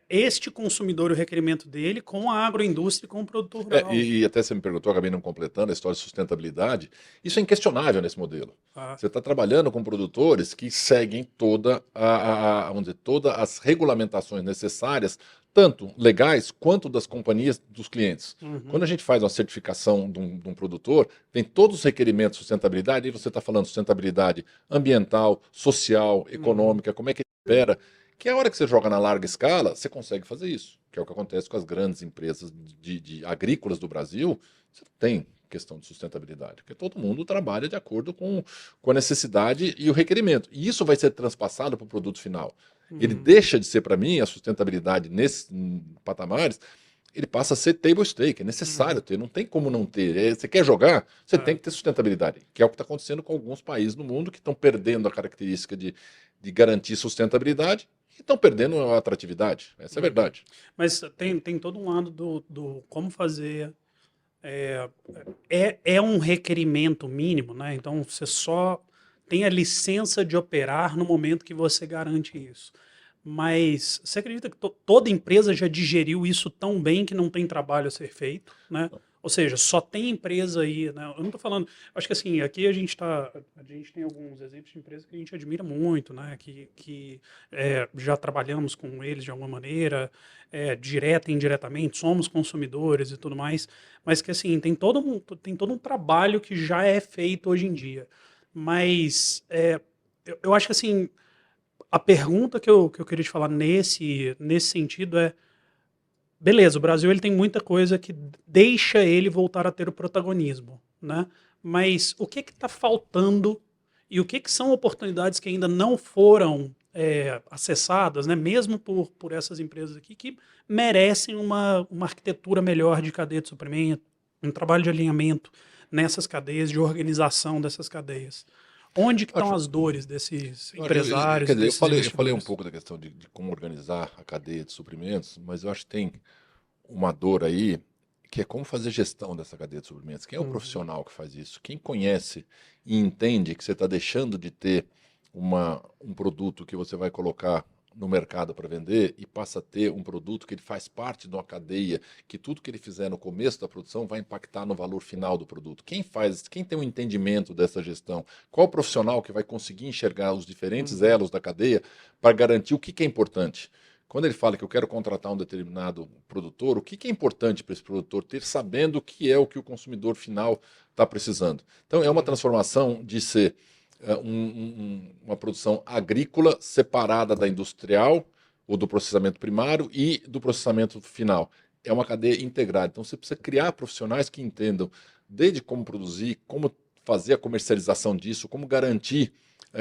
este consumidor e o requerimento dele com a agroindústria e com o produtor rural. E até você me perguntou, acabei não completando a história de sustentabilidade. Isso é inquestionável nesse modelo. Você está trabalhando com produtores que seguem todas as regulamentações necessárias, tanto legais quanto das companhias dos clientes. Quando a gente faz uma certificação de um produtor, tem todos os requerimentos de sustentabilidade, e você está falando de sustentabilidade ambiental, social, econômica, como é que ele espera. Que a hora que você joga na larga escala, você consegue fazer isso, que é o que acontece com as grandes empresas de agrícolas do Brasil. Você tem questão de sustentabilidade, porque todo mundo trabalha de acordo com a necessidade e o requerimento. E isso vai ser transpassado para o produto final. Ele deixa de ser, para mim, a sustentabilidade nesses patamares, ele passa a ser table stake, é necessário ter, não tem como não ter. Você quer jogar, você tem que ter sustentabilidade, que é o que está acontecendo com alguns países no mundo que estão perdendo a característica de garantir sustentabilidade e estão perdendo a atratividade. Essa é a verdade. Mas tem todo um lado do como fazer. É um requerimento mínimo, né? Então você só tem a licença de operar no momento que você garante isso. Mas você acredita que toda empresa já digeriu isso tão bem que não tem trabalho a ser feito, né? Ou seja, só tem empresa aí, né? Eu não estou falando. Acho que assim, aqui a gente tem alguns exemplos de empresas que a gente admira muito, né? Que já trabalhamos com eles de alguma maneira, direta e indiretamente, somos consumidores e tudo mais, mas que assim, tem todo um trabalho que já é feito hoje em dia. Mas eu acho que assim, a pergunta que eu queria te falar nesse sentido é, beleza, o Brasil ele tem muita coisa que deixa ele voltar a ter o protagonismo, né? Mas o que está faltando e o que são oportunidades que ainda não foram acessadas, né? Mesmo por essas empresas aqui que merecem uma arquitetura melhor de cadeia de suprimento, um trabalho de alinhamento nessas cadeias, de organização dessas cadeias. Onde que estão Acho, as dores desses quer empresários e dizer, desses eu falei um investidores? pouco da questão de como organizar a cadeia de suprimentos, mas eu acho que tem uma dor aí, que é como fazer gestão dessa cadeia de suprimentos. Quem é o Uhum. profissional que faz isso? Quem conhece e entende que você está deixando de ter um produto que você vai colocar no mercado para vender e passa a ter um produto que ele faz parte de uma cadeia, que tudo que ele fizer no começo da produção vai impactar no valor final do produto. Quem tem um entendimento dessa gestão? Qual profissional que vai conseguir enxergar os diferentes Uhum. elos da cadeia para garantir o que é importante? Quando ele fala que eu quero contratar um determinado produtor, o que é importante para esse produtor ter, sabendo o que é o que o consumidor final está precisando? Então, é uma Uhum. transformação de ser uma produção agrícola separada da industrial, ou do processamento primário e do processamento final. É uma cadeia integrada. Então, você precisa criar profissionais que entendam desde como produzir, como fazer a comercialização disso, como garantir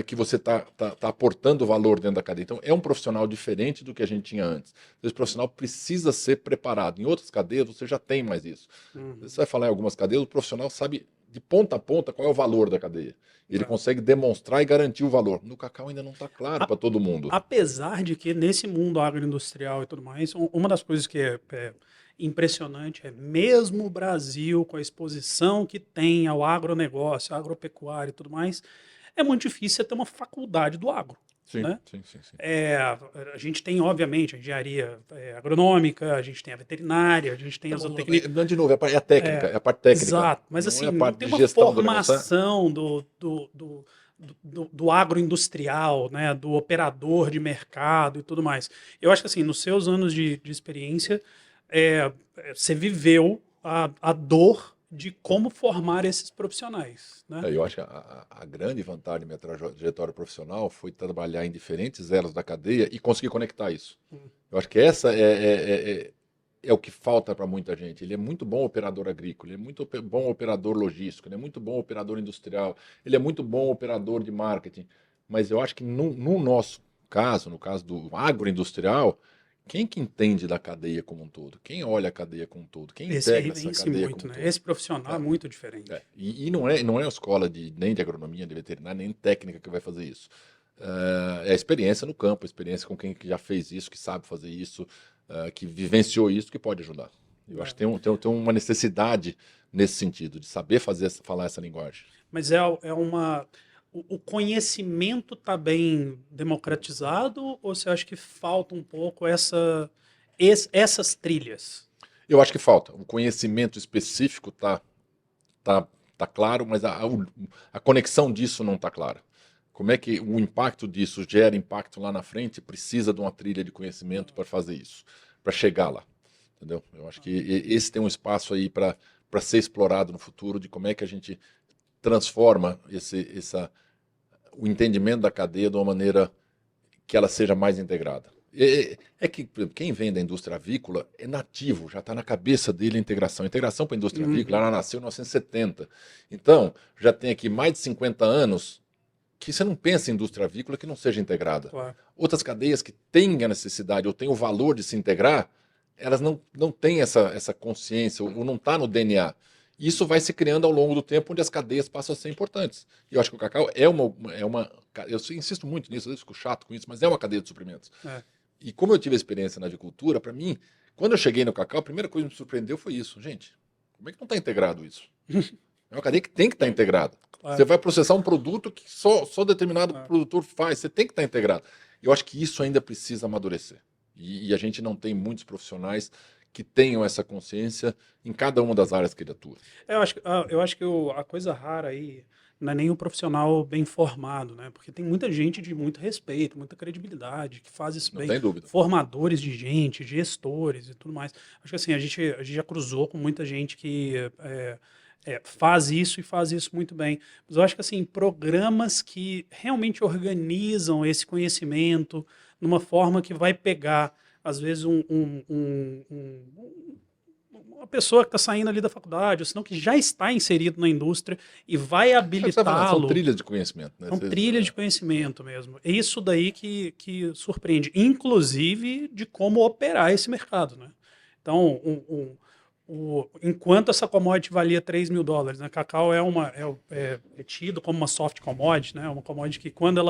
que você está aportando valor dentro da cadeia. Então, é um profissional diferente do que a gente tinha antes. Esse profissional precisa ser preparado. Em outras cadeias, você já tem mais isso. Uhum. Você vai falar em algumas cadeias, o profissional sabe de ponta a ponta qual é o valor da cadeia. Ele É. consegue demonstrar e garantir o valor. No cacau ainda não está claro A- para todo mundo. Apesar de que nesse mundo agroindustrial e tudo mais, uma das coisas que é impressionante é mesmo o Brasil, com a exposição que tem ao agronegócio, agropecuária e tudo mais, é muito difícil você ter uma faculdade do agro, Sim, né? sim, sim, sim. A gente tem, obviamente, a engenharia agronômica, a gente tem a veterinária, a gente tem a zootecnia. De novo, é a técnica, é a parte técnica. Exato, mas Não é assim, a não parte tem de uma gestão do negócio. formação do agroindustrial, né, do operador de mercado e tudo mais. Eu acho que assim, nos seus anos de experiência, você viveu a dor de como formar esses profissionais, né? Eu acho que a grande vantagem da minha trajetória profissional foi trabalhar em diferentes elos da cadeia e conseguir conectar isso. Eu acho que essa é o que falta para muita gente. Ele é muito bom operador agrícola, ele é muito bom operador logístico, ele é muito bom operador industrial, ele é muito bom operador de marketing. Mas eu acho que no nosso caso, no caso do agroindustrial, quem que entende da cadeia como um todo? Quem olha a cadeia como um todo? Quem Esse aí integra essa vence cadeia como muito, um né? todo? Esse profissional é É, muito diferente. E não é uma escola nem de agronomia, de veterinária, nem técnica que vai fazer isso. É a experiência no campo, a experiência com quem que já fez isso, que sabe fazer isso, que vivenciou isso, que pode ajudar. Eu acho É. que tem uma necessidade nesse sentido, de saber falar essa linguagem. Mas o conhecimento está bem democratizado ou você acha que falta um pouco essas trilhas? Eu acho que falta. O conhecimento específico tá, tá claro, mas a conexão disso não está clara. Como é que o impacto disso gera impacto lá na frente? Precisa de uma trilha de conhecimento para fazer isso, para chegar lá. Entendeu? Eu acho que esse tem um espaço aí para ser explorado no futuro, de como é que a gente transforma o entendimento da cadeia de uma maneira que ela seja mais integrada. É que quem vem da indústria avícola é nativo, já está na cabeça dele a integração. A integração para a indústria avícola, ela nasceu em 1970. Então, já tem aqui mais de 50 anos que você não pensa em indústria avícola que não seja integrada. Claro. Outras cadeias que têm a necessidade ou têm o valor de se integrar, elas não têm essa consciência, ou não está no DNA. Isso vai se criando ao longo do tempo, onde as cadeias passam a ser importantes. E eu acho que o cacau eu insisto muito nisso, eu fico chato com isso, mas é uma cadeia de suprimentos. É. E como eu tive a experiência na avicultura, para mim, quando eu cheguei no cacau, a primeira coisa que me surpreendeu foi isso. Gente, como é que não está integrado isso? É uma cadeia que tem que estar integrada. Claro. Você vai processar um produto que só determinado É. produtor faz, você tem que estar integrado. Eu acho que isso ainda precisa amadurecer. E a gente não tem muitos profissionais que tenham essa consciência em cada uma das áreas que ele atua. Eu acho que a coisa rara aí não é nem o profissional bem formado, né? Porque tem muita gente de muito respeito, muita credibilidade, que faz isso Não bem. tem dúvida. Formadores de gente, gestores e tudo mais. Acho que assim, a gente já cruzou com muita gente que faz isso e faz isso muito bem. Mas eu acho que assim, programas que realmente organizam esse conhecimento numa forma que vai pegar, às vezes, uma pessoa que está saindo ali da faculdade, ou senão que já está inserido na indústria e vai É o que você tá falando, são habilitá-lo. trilhas de conhecimento, né? São trilhas de conhecimento mesmo. É isso daí que surpreende, inclusive de como operar esse mercado, né? Então, enquanto essa commodity valia $3.000, né? Cacau é tido como uma soft commodity, né? Uma commodity que quando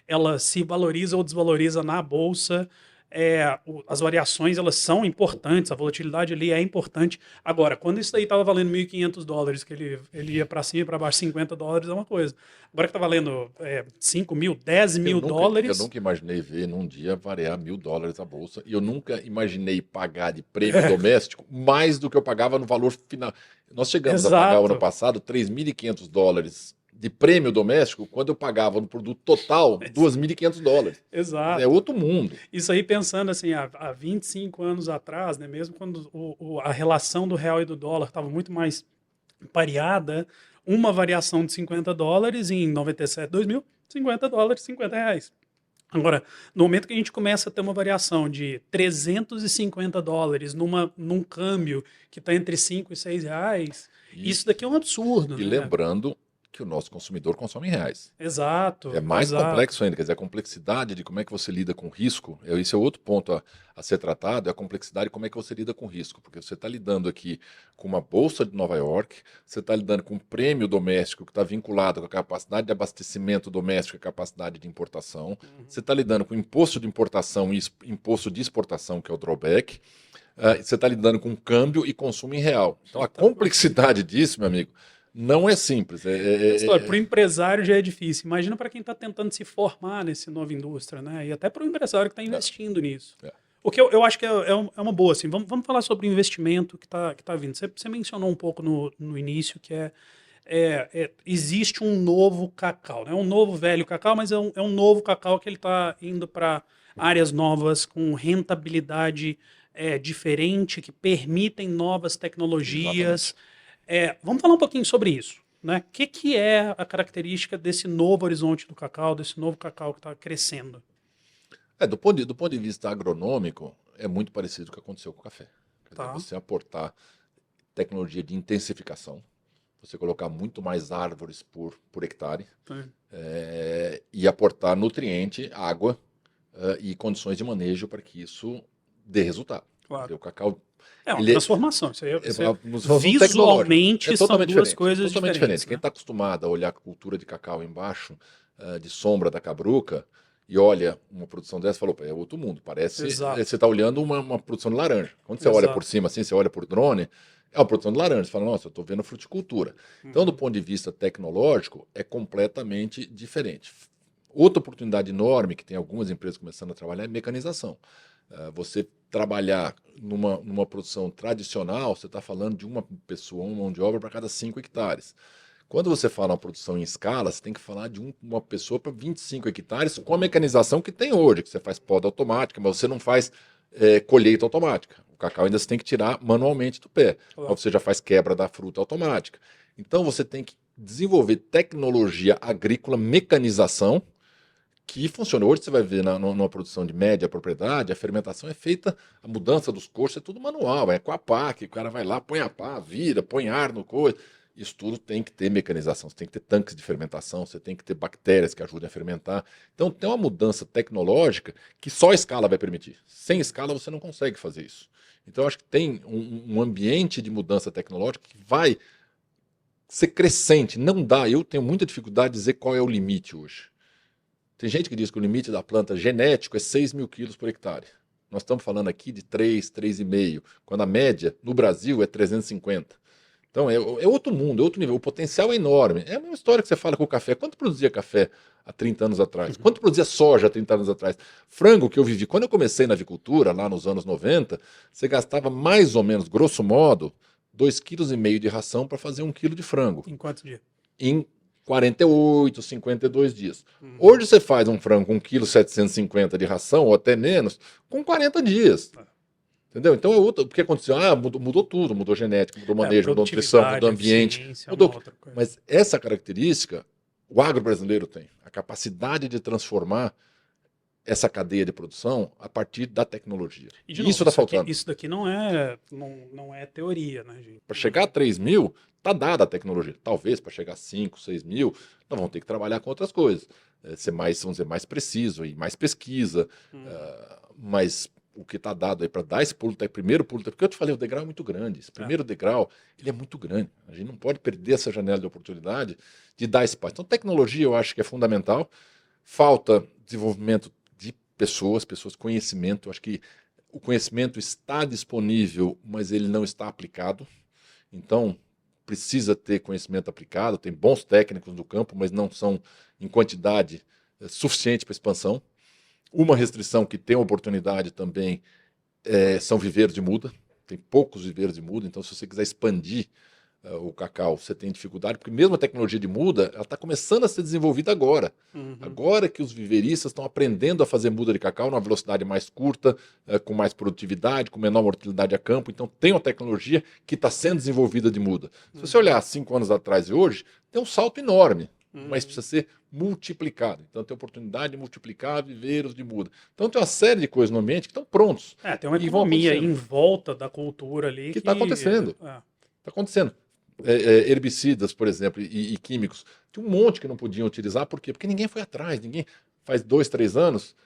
ela se valoriza ou desvaloriza na bolsa, as variações elas são importantes, a volatilidade ali é importante. Agora, quando isso daí estava valendo $1.500, que ele ia para cima e para baixo $50 é uma coisa. Agora que está valendo 5 mil, 10 mil Eu dólares. nunca imaginei ver num dia variar $1.000 a bolsa. E eu nunca imaginei pagar de prêmio doméstico mais do que eu pagava no valor final. Nós chegamos a pagar o ano Exato, passado $3.500 de prêmio doméstico, quando eu pagava no produto total $2.500. É exato. outro mundo. Isso aí pensando assim, há 25 anos atrás, né, mesmo quando a relação do real e do dólar estava muito mais pareada, uma variação de $50 em 97, 2000, $50, R$ 50. Agora, no momento que a gente começa a ter uma variação de $350 num câmbio que está entre 5 e 6 reais, E, isso daqui é um absurdo, e né? lembrando que o nosso consumidor consome em reais. É Exato, mais exato. complexo ainda, quer dizer, a complexidade de como é que você lida com risco, esse é outro ponto a ser tratado, é a complexidade de como é que você lida com risco, porque você está lidando aqui com uma bolsa de Nova York, você está lidando com um prêmio doméstico que está vinculado com a capacidade de abastecimento doméstico e a capacidade de importação, você está lidando com imposto de importação e imposto de exportação, que é o drawback, você está lidando com câmbio e consumo em real. Então a complexidade disso, meu amigo, não é simples. Para o empresário já é difícil. Imagina para quem está tentando se formar nessa nova indústria, né? E até para o empresário que está investindo nisso. É. O que eu acho que é uma boa, assim. Vamos falar sobre o investimento que tá vindo. Você mencionou um pouco no início que existe um novo cacau, né? Um novo velho cacau, mas é um novo cacau que ele está indo para áreas novas, com rentabilidade diferente, que permitem novas tecnologias. Exatamente. Vamos falar um pouquinho sobre isso, né? O que é a característica desse novo horizonte do cacau, desse novo cacau que está crescendo? Do ponto de vista agronômico, é muito parecido com o que aconteceu com o café. Quer dizer, Tá? você aportar tecnologia de intensificação, você colocar muito mais árvores por hectare, Tá. e aportar nutriente, água, e condições de manejo para que isso dê resultado. Quer dizer, Claro. o cacau, É uma ele transformação. nos tecnológico, Visualmente são totalmente duas diferente. coisas Totalmente diferentes, diferente. Quem né? está acostumado a olhar a cultura de cacau embaixo, de sombra da cabruca, e olha uma produção dessa, falou, é outro mundo. Parece Exato, você está olhando uma produção de laranja. Quando você olha por exato. cima, assim, você olha por drone, é uma produção de laranja. Você fala, nossa, eu estou vendo fruticultura. Então, do Uhum. ponto de vista tecnológico, é completamente diferente. Outra oportunidade enorme que tem algumas empresas começando a trabalhar é mecanização. Você trabalhar numa produção tradicional, você está falando de uma pessoa, uma mão de obra para cada 5 hectares. Quando você fala uma produção em escala, você tem que falar de uma pessoa para 25 hectares com a mecanização que tem hoje, que você faz poda automática, mas você não faz colheita automática. O cacau ainda você tem que tirar manualmente do pé, Claro. mas você já faz quebra da fruta automática. Então você tem que desenvolver tecnologia agrícola, mecanização, que funciona. Hoje você vai ver numa produção de média propriedade, a fermentação é feita, a mudança dos cortes é tudo manual, é com a pá, que o cara vai lá, põe a pá, vira, põe ar no coisa. Isso tudo tem que ter mecanização, você tem que ter tanques de fermentação, você tem que ter bactérias que ajudem a fermentar. Então tem uma mudança tecnológica que só a escala vai permitir. Sem escala você não consegue fazer isso. Então, eu acho que tem um ambiente de mudança tecnológica que vai ser crescente. Não dá, eu tenho muita dificuldade de dizer qual é o limite hoje. Tem gente que diz que o limite da planta genético é 6.000 quilos por hectare. Nós estamos falando aqui de 3, 3,5, quando a média no Brasil é 350. Então é outro mundo, é outro nível. O potencial é enorme. É a mesma história que você fala com o café. Quanto produzia café há 30 anos atrás? Quanto produzia soja há 30 anos atrás? Frango que eu vivi. Quando eu comecei na avicultura, lá nos anos 90, você gastava mais ou menos, grosso modo, 2,5 kg de ração para fazer 1 quilo de frango. Em quantos dias? Em 48, 52 dias. Hoje você faz um frango com 1,750 kg de ração, ou até menos, com 40 dias. Entendeu? Então é outro. O que aconteceu? Mudou tudo, mudou genética, mudou manejo, mudou nutrição, mudou ambiente. Mudou. Mas essa característica o agro brasileiro tem. A capacidade de transformar essa cadeia de produção a partir da tecnologia. E de novo, isso está faltando. Isso daqui não é teoria, né, gente? Para chegar a 3.000, está dada a tecnologia. Talvez para chegar a 5, 6.000, nós vamos ter que trabalhar com outras coisas. Ser mais, vamos dizer, mais preciso e mais pesquisa. Mas o que está dado aí para dar esse pulo, primeiro pulo, porque eu te falei, o degrau é muito grande. Esse primeiro degrau, ele é muito grande. A gente não pode perder essa janela de oportunidade de dar esse passo. Então, tecnologia eu acho que é fundamental. Falta desenvolvimento de pessoas, conhecimento. Eu acho que o conhecimento está disponível, mas ele não está aplicado. Então, precisa ter conhecimento aplicado. Tem bons técnicos no campo, mas não são em quantidade suficiente para expansão. Uma restrição que tem oportunidade também são viveiros de muda. Tem poucos viveiros de muda, então se você quiser expandir o cacau, você tem dificuldade, porque mesmo a tecnologia de muda, ela está começando a ser desenvolvida agora. Agora que os viveiristas estão aprendendo a fazer muda de cacau numa velocidade mais curta, com mais produtividade, com menor mortalidade a campo. Então tem uma tecnologia que está sendo desenvolvida de muda. Se você olhar 5 anos atrás e hoje, tem um salto enorme. Mas precisa ser multiplicado. Então tem oportunidade de multiplicar viveiros de muda. Então tem uma série de coisas no ambiente que estão prontos. Tem uma economia em volta da cultura ali. Que está acontecendo. Está acontecendo. Herbicidas, por exemplo, e químicos. Tem um monte que não podiam utilizar. Por quê? Porque ninguém foi atrás. Ninguém. Faz 2, 3 anos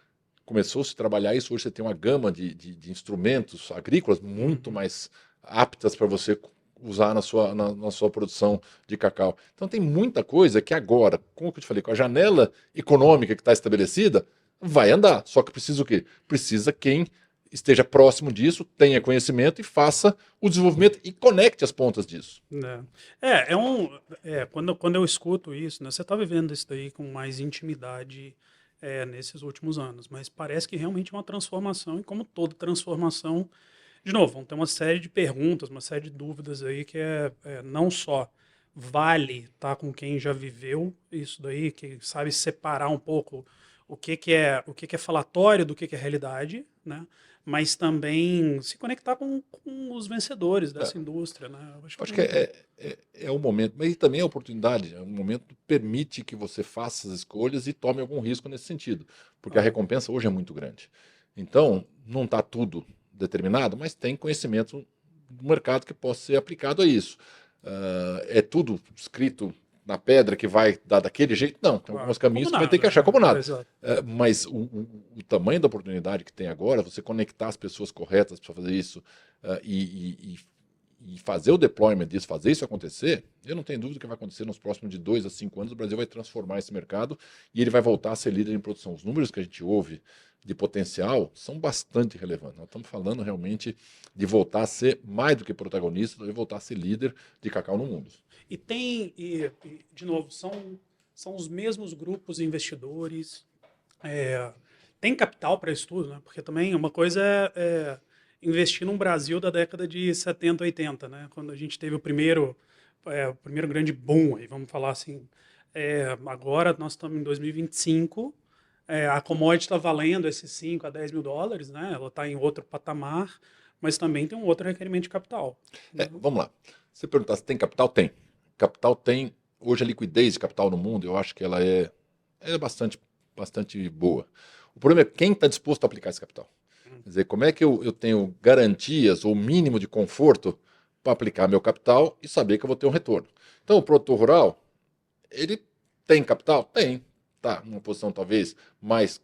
começou-se a trabalhar isso. Hoje você tem uma gama de instrumentos agrícolas muito mais aptas para você usar na sua produção de cacau. Então tem muita coisa que agora, como eu te falei, com a janela econômica que está estabelecida, vai andar. Só que precisa o quê? Precisa quem esteja próximo disso, tenha conhecimento e faça o desenvolvimento e conecte as pontas disso. Quando eu escuto isso, né, você está vivendo isso daí com mais intimidade nesses últimos anos, mas parece que realmente é uma transformação, e como toda transformação, de novo, vão ter uma série de perguntas, uma série de dúvidas aí que não só vale estar com quem já viveu isso daí, que sabe separar um pouco o que é falatório do que é realidade, né? Mas também se conectar com os vencedores dessa indústria, né? Acho que é o momento, mas também é a oportunidade, é um momento que permite que você faça as escolhas e tome algum risco nesse sentido, porque a recompensa hoje é muito grande. Então, não está tudo determinado, mas tem conhecimento do mercado que possa ser aplicado a isso. É tudo escrito na pedra que vai dar daquele jeito? Não, tem alguns caminhos que você vai ter que achar como nada. Mas o tamanho da oportunidade que tem agora, você conectar as pessoas corretas para fazer isso e fazer o deployment disso, fazer isso acontecer, eu não tenho dúvida que vai acontecer nos próximos de 2 a 5 anos, o Brasil vai transformar esse mercado e ele vai voltar a ser líder em produção. Os números que a gente ouve de potencial são bastante relevantes. Nós estamos falando realmente de voltar a ser mais do que protagonista, de voltar a ser líder de cacau no mundo. E de novo, são os mesmos grupos de investidores, tem capital para isso tudo, né? Porque também uma coisa é investir num Brasil da década de 70, 80, né? Quando a gente teve o primeiro grande boom, aí, vamos falar assim. Agora nós estamos em 2025, a commodity está valendo esses 5 a 10 mil dólares, né? Ela está em outro patamar, mas também tem um outro requerimento de capital. Vamos lá. Você perguntar se tem capital? Tem. Capital tem. Hoje a liquidez de capital no mundo, eu acho que ela é bastante boa. O problema é quem está disposto a aplicar esse capital. Quer dizer, como é que eu tenho garantias ou mínimo de conforto para aplicar meu capital e saber que eu vou ter um retorno? Então, o produtor rural, ele tem capital? Tem. Está numa posição talvez mais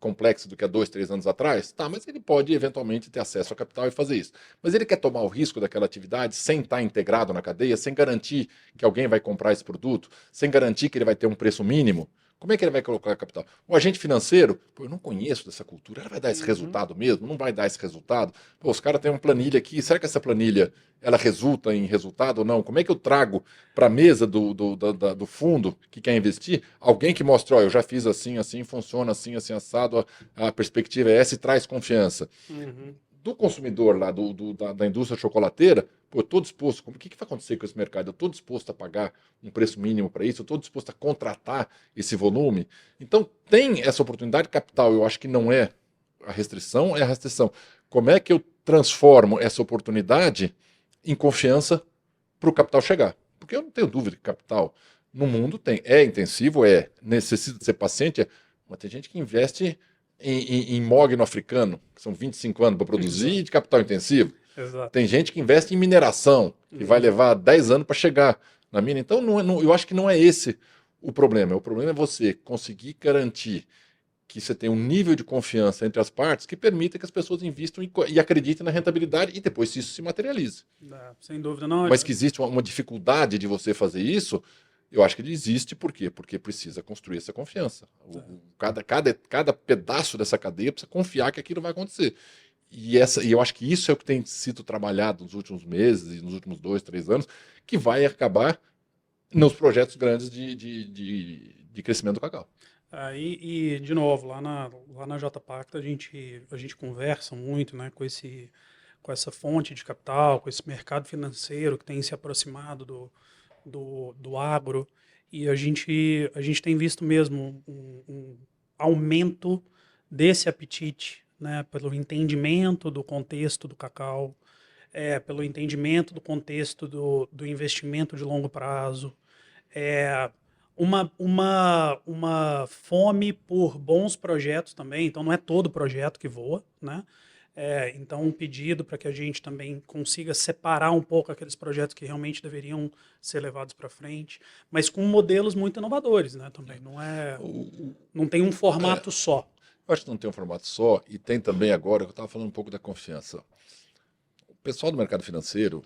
complexo do que há 2, 3 anos atrás? Tá, mas ele pode eventualmente ter acesso a capital e fazer isso. Mas ele quer tomar o risco daquela atividade sem estar integrado na cadeia, sem garantir que alguém vai comprar esse produto, sem garantir que ele vai ter um preço mínimo. Como é que ele vai colocar capital? O agente financeiro, pô, eu não conheço dessa cultura, ela vai dar esse resultado mesmo? Não vai dar esse resultado? Pô, os caras têm uma planilha aqui, será que essa planilha ela resulta em resultado ou não? Como é que eu trago para a mesa do fundo que quer investir alguém que mostre, ó, eu já fiz assim, assim, funciona assim, assim, assado, a perspectiva é essa e traz confiança. Do consumidor lá, da indústria chocolateira, pô, eu estou disposto, o que vai acontecer com esse mercado? Eu estou disposto a pagar um preço mínimo para isso, eu estou disposto a contratar esse volume. Então, tem essa oportunidade de capital, eu acho que não é a restrição, é a restrição. Como é que eu transformo essa oportunidade em confiança para o capital chegar? Porque eu não tenho dúvida que capital no mundo é intensivo, necessita de ser paciente, mas tem gente que investe em mogno africano, que são 25 anos para produzir, de capital intensivo. Exato. Tem gente que investe em mineração, que vai levar 10 anos para chegar na mina. Então, eu acho que não é esse o problema. O problema é você conseguir garantir que você tem um nível de confiança entre as partes que permita que as pessoas invistam e acreditem na rentabilidade e depois isso se materialize. Sem dúvida, não. Mas que existe uma dificuldade de você fazer isso, eu acho que ele existe. Por quê? Porque precisa construir essa confiança. Cada pedaço dessa cadeia precisa confiar que aquilo vai acontecer. E eu acho que isso é o que tem sido trabalhado nos últimos meses e nos últimos 2, 3 anos, que vai acabar nos projetos grandes de crescimento do cacau. E, de novo, lá na JPacta a gente conversa muito, né, com essa fonte de capital, com esse mercado financeiro que tem se aproximado do agro, e a gente tem visto mesmo um aumento desse apetite, né, pelo entendimento do contexto do cacau, pelo entendimento do contexto do investimento de longo prazo, uma fome por bons projetos também, então não é todo projeto que voa, né? Então um pedido para que a gente também consiga separar um pouco aqueles projetos que realmente deveriam ser levados para frente, mas com modelos muito inovadores, né? Também não tem um formato só. Eu acho que não tem um formato só, e tem também agora, eu estava falando um pouco da confiança. O pessoal do mercado financeiro,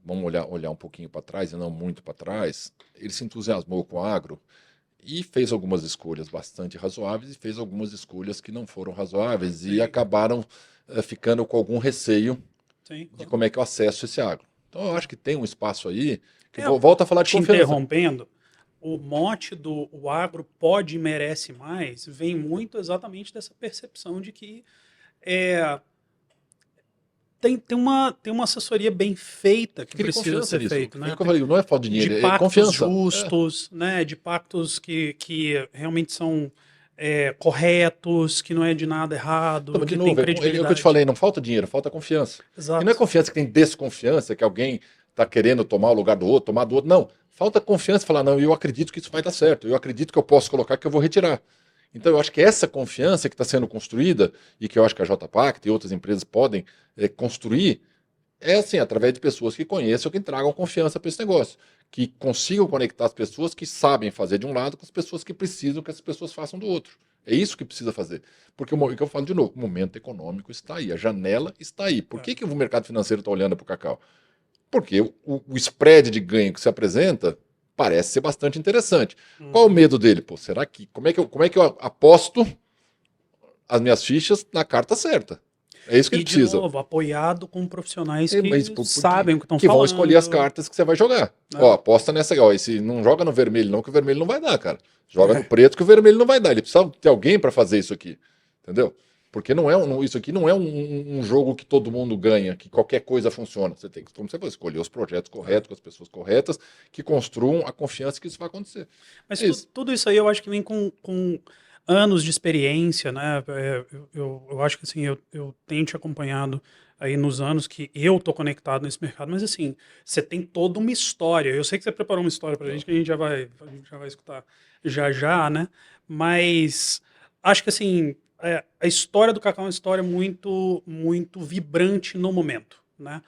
vamos olhar um pouquinho para trás e não muito para trás, ele se entusiasmou com o agro e fez algumas escolhas bastante razoáveis e fez algumas escolhas que não foram razoáveis. Sim. E acabaram ficando com algum receio. Sim, de como é que eu acesso esse agro. Então eu acho que tem um espaço aí que volta a falar de confiança. Interrompendo, o mote do o agro pode e merece mais vem muito exatamente dessa percepção de que tem uma assessoria bem feita que precisa ser feita, né? Não é falta de dinheiro, de pactos confiança. Justos, né? De pactos que realmente são corretos, que não é de nada errado, então, que de novo, tem credibilidade. É o que eu te falei, não falta dinheiro, falta confiança. Exato. E não é confiança que tem desconfiança, que alguém está querendo tomar o lugar do outro, tomar do outro. Não, falta confiança, falar, não, eu acredito que isso vai dar certo, eu acredito que eu posso colocar, que eu vou retirar. Então eu acho que essa confiança que está sendo construída, e que eu acho que a JPacta e outras empresas podem construir, é assim, através de pessoas que conheçam, que tragam confiança para esse negócio, que consigam conectar as pessoas que sabem fazer de um lado com as pessoas que precisam que essas pessoas façam do outro. É isso que precisa fazer. Porque o que eu falo de novo, o momento econômico está aí, a janela está aí. Por que o mercado financeiro está olhando para o cacau? Porque o spread de ganho que se apresenta parece ser bastante interessante. Qual o medo dele? Pô, será que como é que eu aposto as minhas fichas na carta certa? É isso que ele precisa. De novo, apoiado com profissionais que sabem o que estão falando. Que vão escolher as cartas que você vai jogar. Ó, aposta nessa. Ó, esse não joga no vermelho não, que o vermelho não vai dar, cara. Joga no preto que o vermelho não vai dar. Ele precisa ter alguém para fazer isso aqui. Entendeu? Porque isso aqui não é um jogo que todo mundo ganha, que qualquer coisa funciona. Você tem que, como você falou, escolher os projetos corretos, com as pessoas corretas, que construam a confiança que isso vai acontecer. Mas tudo isso aí eu acho que vem com anos de experiência, né? Eu acho que assim, eu tenho te acompanhado aí nos anos que eu tô conectado nesse mercado, mas assim, você tem toda uma história. Eu sei que você preparou uma história pra gente que a gente já vai escutar já, né? Mas acho que assim, a história do cacau é uma história muito, muito vibrante no momento, né?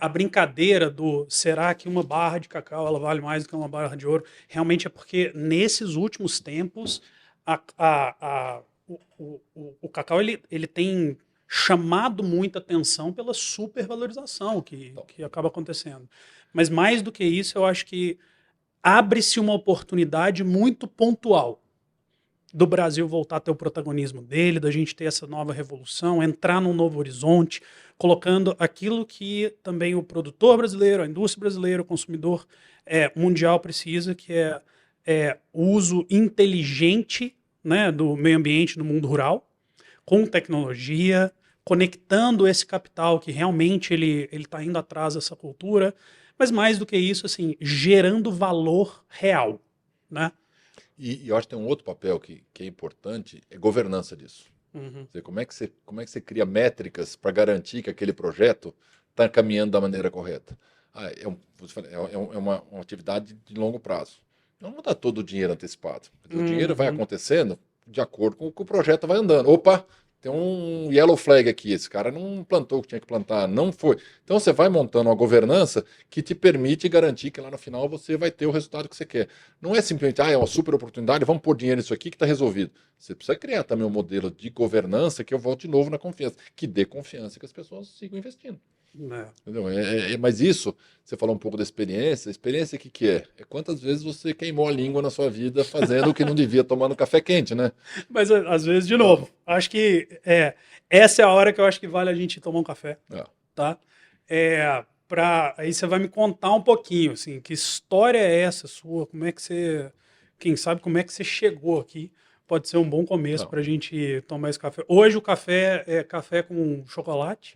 A brincadeira do será que uma barra de cacau ela vale mais do que uma barra de ouro, realmente é porque nesses últimos tempos o cacau ele tem chamado muita atenção pela supervalorização que acaba acontecendo. Mas mais do que isso, eu acho que abre-se uma oportunidade muito pontual do Brasil voltar a ter o protagonismo dele, da gente ter essa nova revolução, entrar num novo horizonte, colocando aquilo que também o produtor brasileiro, a indústria brasileira, o consumidor mundial precisa, que é o uso inteligente, né, do meio ambiente no mundo rural, com tecnologia, conectando esse capital que realmente ele está indo atrás dessa cultura, mas mais do que isso, assim, gerando valor real, né? E eu acho que tem um outro papel que é importante, é governança disso. Uhum. Quer dizer, como é que você cria métricas para garantir que aquele projeto está caminhando da maneira correta? É uma atividade de longo prazo. Não dá todo o dinheiro antecipado. Quer dizer, o dinheiro vai Uhum. acontecendo de acordo com o que o projeto vai andando. Opa, tem um yellow flag aqui, esse cara não plantou o que tinha que plantar, não foi. Então você vai montando uma governança que te permite garantir que lá no final você vai ter o resultado que você quer. Não é simplesmente, é uma super oportunidade, vamos pôr dinheiro nisso aqui que está resolvido. Você precisa criar também um modelo de governança que eu volte de novo na confiança, que dê confiança que as pessoas sigam investindo. É. Entendeu? Mas isso, você falou um pouco da experiência. Experiência o que, que é? É quantas vezes você queimou a língua na sua vida fazendo o que não devia, tomando café quente, né? Mas às vezes, de Ah, novo, acho que essa é a hora que eu acho que vale a gente tomar um café, ah. tá? Aí você vai me contar um pouquinho, assim, que história é essa sua? Como é que você, quem sabe, como é que você chegou aqui? Pode ser um bom começo Não. para a gente tomar esse café. Hoje o café é café com chocolate,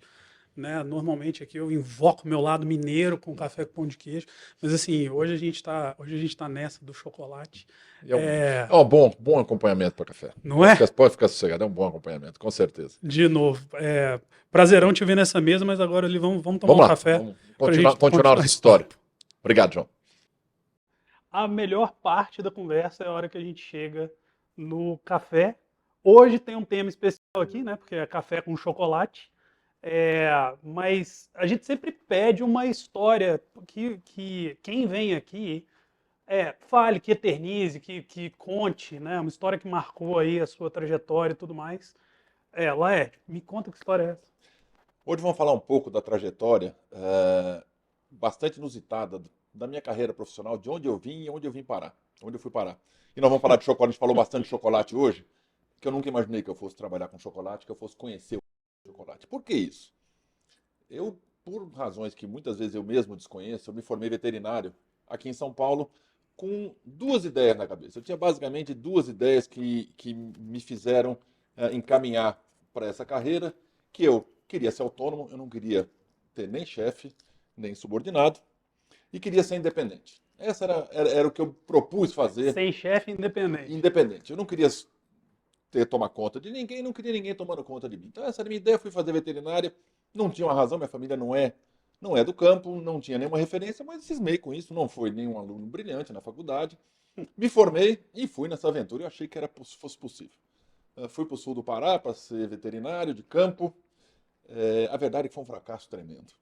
né? Normalmente aqui eu invoco meu lado mineiro com café com pão de queijo, mas assim, hoje a gente tá nessa do chocolate. É um, É, é um bom acompanhamento para café. não é? Pode ficar sossegado, é um bom acompanhamento, com certeza. De novo, prazerão te ver nessa mesa, mas agora ali vamos tomar um Vamos lá, café vamos para a continuar, gente continuar continuar nossa esse história. papo. Obrigado, João. A melhor parte da conversa é a hora que a gente chega no café. Hoje tem um tema especial aqui, né? Porque é café com chocolate. Mas a gente sempre pede uma história que quem vem aqui fale, que eternize, que conte, né? Uma história que marcou aí a sua trajetória e tudo mais. Laerte, me conta que história é essa. Hoje vamos falar um pouco da trajetória bastante inusitada da minha carreira profissional, de onde eu vim e onde eu vim parar, onde eu fui parar. E nós vamos falar de chocolate, a gente falou bastante de chocolate hoje, que eu nunca imaginei que eu fosse trabalhar com chocolate, que eu fosse conhecer o chocolate. Por que isso? Eu, por razões que muitas vezes eu mesmo desconheço, eu me formei veterinário aqui em São Paulo com duas ideias na cabeça. Eu tinha basicamente duas ideias que me fizeram encaminhar para essa carreira, que eu queria ser autônomo, eu não queria ter nem chefe, nem subordinado, e queria ser independente. Essa era o que eu propus fazer, Sem chefe independente. independente. Eu não queria tomar conta de ninguém, não queria ninguém tomando conta de mim. Então essa era a minha ideia, fui fazer veterinária, não tinha uma razão, minha família não é do campo, não tinha nenhuma referência, mas cismei com isso, não fui nenhum aluno brilhante na faculdade. Me formei e fui nessa aventura, eu achei que fosse possível. Fui para o sul do Pará para ser veterinário de campo. A verdade é que foi um fracasso tremendo.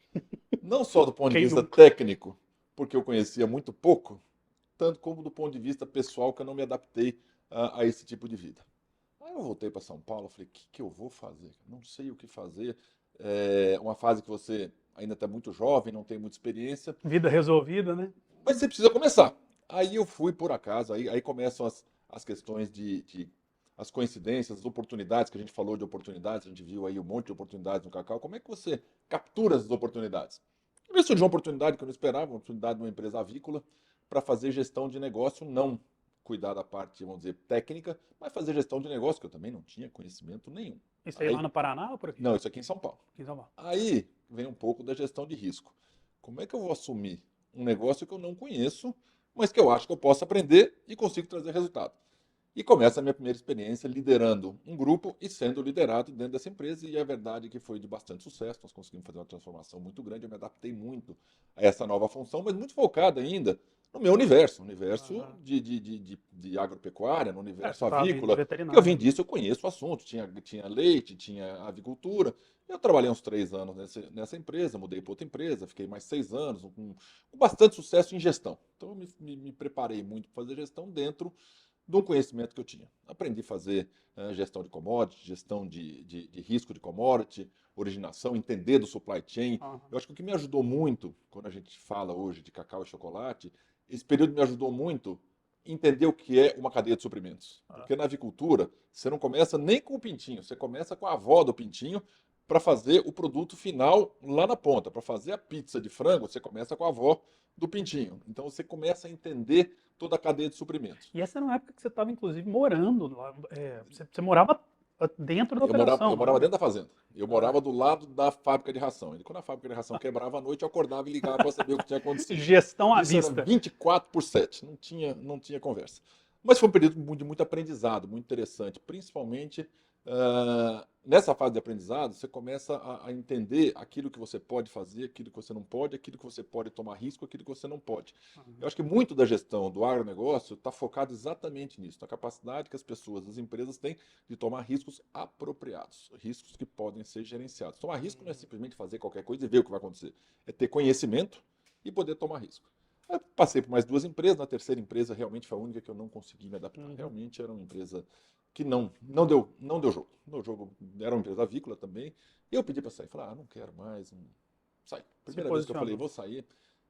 Não só do ponto de Quem vista nunca? técnico, porque eu conhecia muito pouco, tanto como do ponto de vista pessoal, que eu não me adaptei a esse tipo de vida. Aí eu voltei para São Paulo, falei, o que eu vou fazer? Não sei o que fazer. É uma fase que você ainda está muito jovem, não tem muita experiência, Vida resolvida, né? mas você precisa começar. Aí eu fui por acaso, aí começam as questões as coincidências, as oportunidades, que a gente falou de oportunidades, a gente viu aí um monte de oportunidades no Cacau. Como é que você captura essas oportunidades? Me surgiu uma oportunidade que eu não esperava, uma oportunidade de uma empresa avícola para fazer gestão de negócio, não cuidar da parte, vamos dizer, técnica, mas fazer gestão de negócio, que eu também não tinha conhecimento nenhum. Isso aí lá Aí, no Paraná ou por aqui? não, isso aqui em São Paulo. Aqui em São Paulo. Aí vem um pouco da gestão de risco. Como é que eu vou assumir um negócio que eu não conheço, mas que eu acho que eu posso aprender e consigo trazer resultado? E começa a minha primeira experiência liderando um grupo e sendo liderado dentro dessa empresa. E é verdade que foi de bastante sucesso. Nós conseguimos fazer uma transformação muito grande. Eu me adaptei muito a essa nova função, mas muito focado ainda no meu universo, universo Aham. de agropecuária, no Você universo estava vindo de avícola. Porque eu vim veterinário, né? disso, eu conheço o assunto. Tinha leite, tinha avicultura. Eu trabalhei uns 3 anos nessa empresa, mudei para outra empresa, fiquei mais 6 anos, com bastante sucesso em gestão. Então eu me preparei muito para fazer gestão dentro de um conhecimento que eu tinha. Aprendi a fazer gestão de commodity, gestão de risco de commodity, originação, entender do supply chain. Aham. Eu acho que o que me ajudou muito, quando a gente fala hoje de cacau e chocolate, esse período me ajudou muito a entender o que é uma cadeia de suprimentos. Porque na avicultura, você não começa nem com o pintinho, você começa com a avó do pintinho para fazer o produto final lá na ponta. Para fazer a pizza de frango, você começa com a avó do pintinho. Então você começa a entender toda a cadeia de suprimentos. E essa era uma época que você estava, inclusive, morando lá. Você morava dentro da operação, Eu não morava era? dentro da fazenda. Eu morava do lado da fábrica de ração. E quando a fábrica de ração quebrava à noite, eu acordava e ligava para saber o que tinha acontecido. Gestão à Isso era vista. 24/7, não tinha conversa. Mas foi um período de muito aprendizado, muito interessante, principalmente nessa fase de aprendizado, você começa a entender aquilo que você pode fazer, aquilo que você não pode, aquilo que você pode tomar risco, aquilo que você não pode. Eu acho que muito da gestão do agronegócio está focado exatamente nisso, na capacidade que as pessoas, as empresas têm de tomar riscos apropriados, riscos que podem ser gerenciados. Tomar risco não é simplesmente fazer qualquer coisa e ver o que vai acontecer, é ter conhecimento e poder tomar risco. Eu passei por mais 2 empresas, na terceira empresa realmente foi a única que eu não consegui me adaptar. Realmente era uma empresa que não deu jogo. Meu jogo era uma empresa avícola também. E eu pedi para sair. Falei, não quero mais. Saí. Primeira vez que eu falei, vou sair,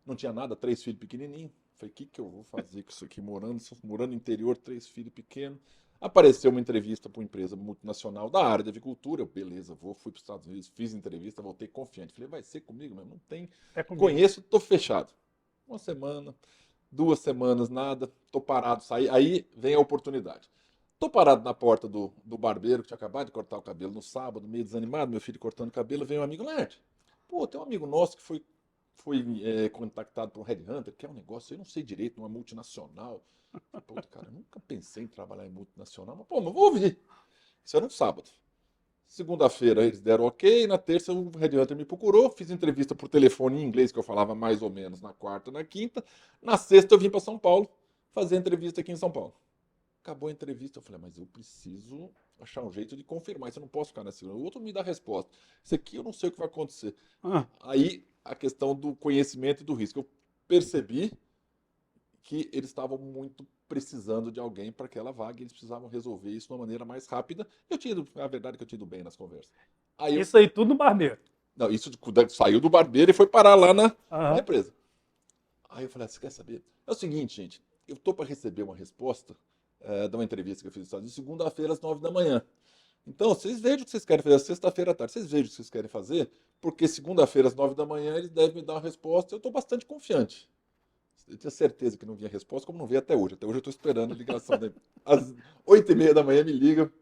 não tinha nada, 3 filhos pequenininhos. Falei, o que eu vou fazer com isso aqui? Morando no interior, 3 filhos pequenos. Apareceu uma entrevista para uma empresa multinacional da área de avicultura. Eu, beleza, fui para os Estados Unidos, fiz entrevista, voltei confiante. Falei, vai ser comigo mesmo? Não tem. É comigo. Conheço, estou fechado. 1 semana, 2 semanas, nada, tô parado, saí. Aí vem a oportunidade. Tô parado na porta do barbeiro, que tinha acabado de cortar o cabelo no sábado, meio desanimado, meu filho cortando o cabelo, vem um amigo, Laerte, pô, tem um amigo nosso que foi contactado por um headhunter, que é um negócio, eu não sei direito, uma multinacional. Pô, cara, eu nunca pensei em trabalhar em multinacional, mas pô, mas vou ouvir. Isso era um sábado. Segunda-feira eles deram ok, na terça o headhunter me procurou, fiz entrevista por telefone em inglês, que eu falava mais ou menos na quarta, na quinta. Na sexta eu vim para São Paulo fazer entrevista aqui em São Paulo. Acabou a entrevista, eu falei, mas eu preciso achar um jeito de confirmar, isso eu não posso ficar nessa. O outro me dá a resposta. Isso aqui eu não sei o que vai acontecer. Aí a questão do conhecimento e do risco. Eu percebi que eles estavam muito precisando de alguém para aquela vaga e eles precisavam resolver isso de uma maneira mais rápida. A verdade é que eu tinha ido bem nas conversas. Isso aí tudo no barbeiro. Não, isso saiu do barbeiro e foi parar lá na empresa. Aí eu falei, você quer saber? É o seguinte, gente, eu tô para receber uma resposta de uma entrevista que eu fiz nos Estados Unidos, segunda-feira às 9 da manhã. Então, vocês vejam o que vocês querem fazer, sexta-feira à tarde, vocês vejam o que vocês querem fazer, porque segunda-feira às 9 da manhã eles devem me dar uma resposta, eu estou bastante confiante. Eu tinha certeza que não vinha resposta, como não veio até hoje. Até hoje eu estou esperando a ligação. Às 8h30 da manhã me liga,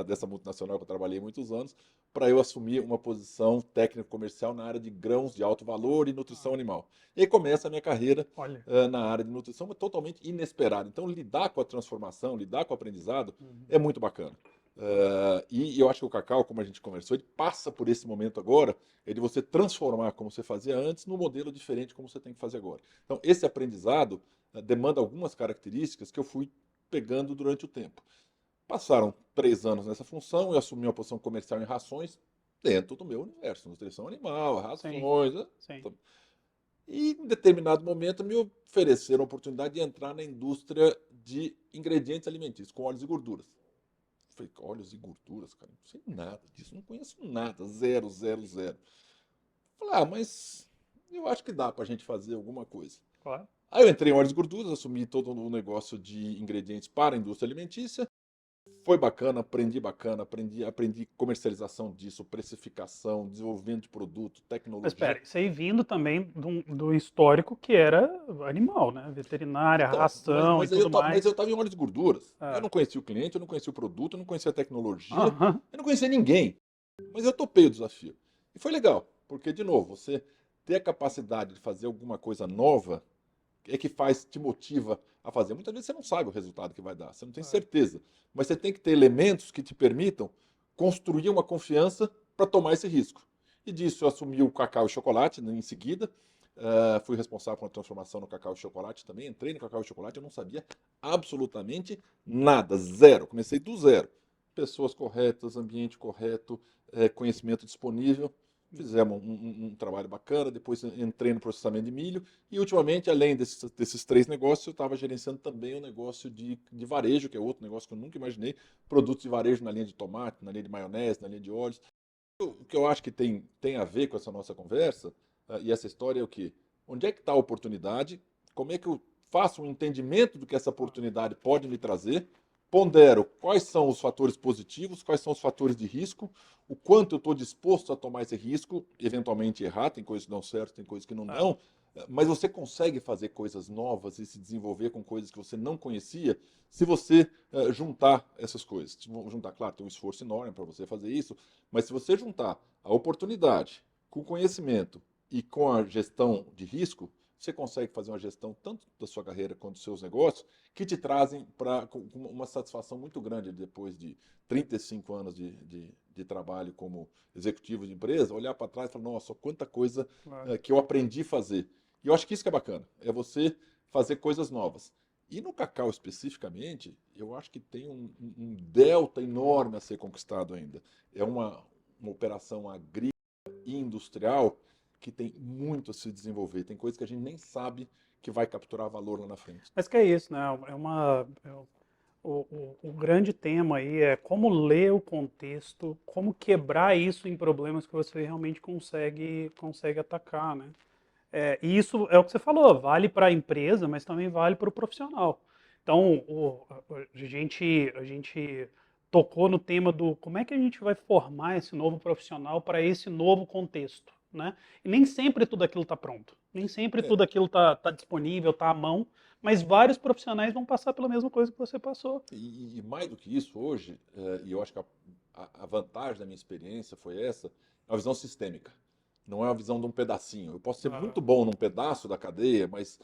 dessa multinacional que eu trabalhei há muitos anos, para eu assumir uma posição técnico-comercial na área de grãos de alto valor e nutrição animal. E aí começa a minha carreira na área de nutrição, mas totalmente inesperada. Então, lidar com a transformação, lidar com o aprendizado é muito bacana. E eu acho que o cacau, como a gente conversou, ele passa por esse momento agora, é de você transformar como você fazia antes num modelo diferente como você tem que fazer agora. Então, esse aprendizado demanda algumas características que eu fui pegando durante o tempo. Passaram 3 anos nessa função, eu assumi uma posição comercial em rações dentro do meu universo, nutrição animal, rações. Sim. E em determinado momento me ofereceram a oportunidade de entrar na indústria de ingredientes alimentícios, com óleos e gorduras. Falei, óleos e gorduras, cara, não sei nada disso, não conheço nada, zero. Falei, mas eu acho que dá pra gente fazer alguma coisa. Claro. Aí eu entrei em óleos e gorduras, assumi todo o negócio de ingredientes para a indústria alimentícia. Foi bacana, aprendi comercialização disso, precificação, desenvolvimento de produto, tecnologia. Mas espera, isso aí vindo também do histórico que era animal, né? Veterinária, ração e tudo mais. Mas eu estava em óleos e gorduras. Eu não conhecia o cliente, eu não conhecia o produto, eu não conhecia a tecnologia, eu não conhecia ninguém. Mas eu topei o desafio. E foi legal, porque, de novo, você ter a capacidade de fazer alguma coisa nova é que te motiva a fazer. Muitas vezes você não sabe o resultado que vai dar, você não tem certeza. Mas você tem que ter elementos que te permitam construir uma confiança para tomar esse risco. E disso eu assumi o cacau e chocolate em seguida. Fui responsável por uma transformação no cacau e chocolate também. Entrei no cacau e chocolate, eu não sabia absolutamente nada, zero. Comecei do zero. Pessoas corretas, ambiente correto, conhecimento disponível. Fizemos um trabalho bacana, depois entrei no processamento de milho e ultimamente, além desses três negócios, eu estava gerenciando também um negócio de varejo, que é outro negócio que eu nunca imaginei, produtos de varejo na linha de tomate, na linha de maionese, na linha de óleos. O que eu acho que tem a ver com essa nossa conversa, e essa história é o quê? Onde é que está a oportunidade? Como é que eu faço um entendimento do que essa oportunidade pode me trazer? Pondero quais são os fatores positivos, quais são os fatores de risco, o quanto eu estou disposto a tomar esse risco, eventualmente errar, tem coisas que dão certo, tem coisas que não É. dão, mas você consegue fazer coisas novas e se desenvolver com coisas que você não conhecia se você juntar essas coisas. Juntar, claro, tem um esforço enorme para você fazer isso, mas se você juntar a oportunidade com o conhecimento e com a gestão de risco, você consegue fazer uma gestão tanto da sua carreira quanto dos seus negócios que te trazem para uma satisfação muito grande depois de 35 anos de trabalho como executivo de empresa, olhar para trás e falar, nossa, quanta coisa Claro. que eu aprendi a fazer. E eu acho que isso que é bacana, é você fazer coisas novas. E no cacau especificamente, eu acho que tem um delta enorme a ser conquistado ainda. É uma operação agrícola e industrial que tem muito a se desenvolver. Tem coisas que a gente nem sabe que vai capturar valor lá na frente. Mas que é isso, né? O grande tema aí é como ler o contexto, como quebrar isso em problemas que você realmente consegue atacar, né? E isso é o que você falou, vale para a empresa, mas também vale para o profissional. Então, a gente tocou no tema do como é que a gente vai formar esse novo profissional para esse novo contexto, né? E nem sempre tudo aquilo está pronto, nem sempre É, tudo aquilo está disponível, está à mão, mas vários profissionais vão passar pela mesma coisa que você passou. e mais do que isso, hoje, e eu acho que a vantagem da minha experiência foi essa, é uma visão sistêmica. Não é uma visão de um pedacinho. Eu posso ser Ah, muito bom num pedaço da cadeia, mas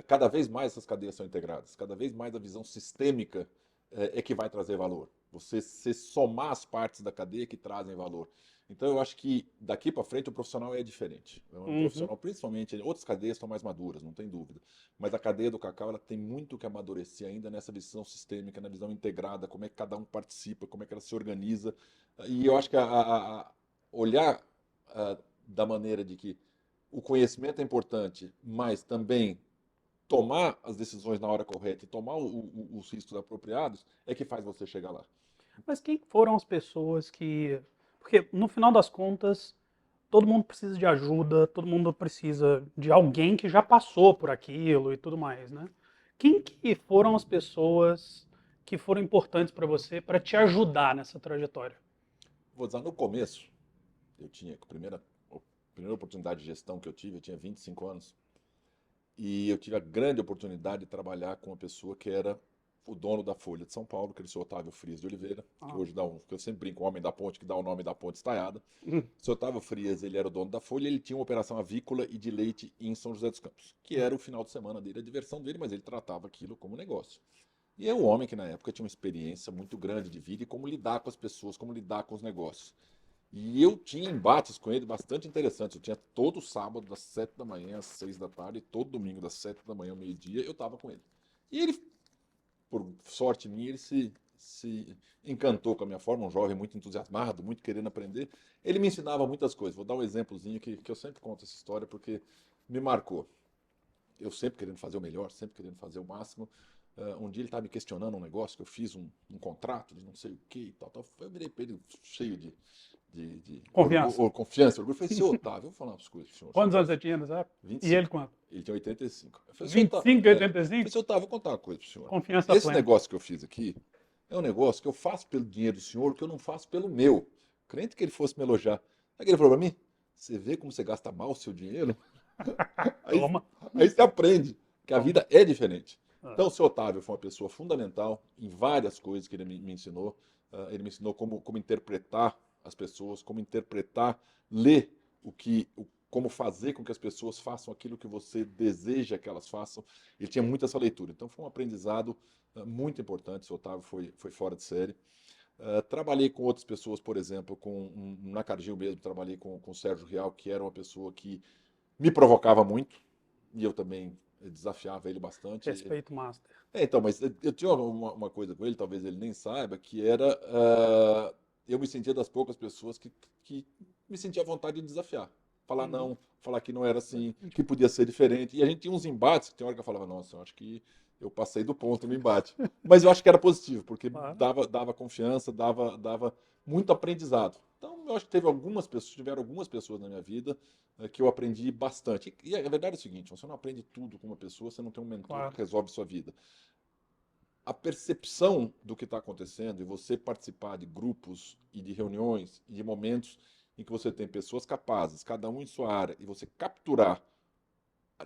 cada vez mais essas cadeias são integradas. Cada vez mais a visão sistêmica é que vai trazer valor. Você somar as partes da cadeia que trazem valor. Então eu acho que daqui para frente o profissional é diferente. É um uhum. profissional, principalmente, outras cadeias estão mais maduras, não tem dúvida. Mas a cadeia do cacau ela tem muito que amadurecer ainda nessa visão sistêmica, na visão integrada, como é que cada um participa, como é que ela se organiza. E eu acho que olhar da maneira de que o conhecimento é importante, mas também tomar as decisões na hora correta e tomar os riscos apropriados é que faz você chegar lá. Mas quem foram as pessoas que. Porque no final das contas, todo mundo precisa de ajuda, todo mundo precisa de alguém que já passou por aquilo e tudo mais, né? Quem que foram as pessoas que foram importantes para você para te ajudar nessa trajetória? Vou dizer, no começo, eu tinha a primeira oportunidade de gestão que eu tive, eu tinha 25 anos, e eu tive a grande oportunidade de trabalhar com uma pessoa que era o dono da Folha de São Paulo, que era o seu Otávio Frias de Oliveira, que Ah, hoje que eu sempre brinco, o homem da ponte, que dá o nome da ponte estaiada. hum, O seu Otávio Frias, ele era o dono da Folha, ele tinha uma operação avícola e de leite em São José dos Campos, que era o final de semana dele, a diversão dele, mas ele tratava aquilo como negócio. E é um homem que na época tinha uma experiência muito grande de vida e como lidar com as pessoas, como lidar com os negócios. E eu tinha embates com ele bastante interessantes. Eu tinha todo sábado, das 7 da manhã às 6 da tarde, e todo domingo, das 7 da manhã ao meio-dia, eu estava com ele. E ele, por sorte minha, ele se encantou com a minha forma, um jovem muito entusiasmado, muito querendo aprender. Ele me ensinava muitas coisas. Vou dar um exemplozinho que eu sempre conto essa história porque me marcou. Eu sempre querendo fazer o melhor, sempre querendo fazer o máximo. Um dia ele estava me questionando um negócio que eu fiz um contrato de não sei o que e tal, tal. Eu virei para ele cheio de confiança. confiança, orgulho. Eu falei, senhor Otávio, eu vou falar umas coisas pro senhor. Senhor Quantos anos Otávio, você tinha, sabe? E ele 25. quanto? Ele tinha 85. Eu falei, senhor Otávio, 25, eu falei, 85? senhor Otávio, vou contar uma coisa pro senhor. Confiança Esse plena. negócio que eu fiz aqui é um negócio que eu faço pelo dinheiro do senhor, que eu não faço pelo meu. Crente que ele fosse me elogiar. Aí ele falou para mim, você vê como você gasta mal o seu dinheiro? Aí, Toma, aí você aprende que a toma. vida é diferente. Ah, Então, o seu Otávio foi uma pessoa fundamental em várias coisas que ele me ensinou. Ele me ensinou como interpretar as pessoas, como interpretar, ler como fazer com que as pessoas façam aquilo que você deseja que elas façam. Ele tinha muita essa leitura. Então, foi um aprendizado muito importante. O seu Otávio foi fora de série. Trabalhei com outras pessoas, por exemplo, na Cargill mesmo, trabalhei com o Sérgio Rial, que era uma pessoa que me provocava muito, e eu também desafiava ele bastante. respeito master. Então, mas eu tinha uma coisa com ele, talvez ele nem saiba, que era. eu me sentia das poucas pessoas que me sentia à vontade de desafiar. Falar não, falar que não era assim, que podia ser diferente. E a gente tinha uns embates, que tem hora que eu falava, nossa, eu acho que eu passei do ponto no embate. Mas eu acho que era positivo, porque Claro. dava confiança, dava muito aprendizado. Então, eu acho que tiveram algumas pessoas na minha vida que eu aprendi bastante. E a verdade é o seguinte, você não aprende tudo com uma pessoa, você não tem um mentor Claro. que resolve sua vida. A percepção do que está acontecendo e você participar de grupos e de reuniões e de momentos em que você tem pessoas capazes, cada um em sua área, e você capturar,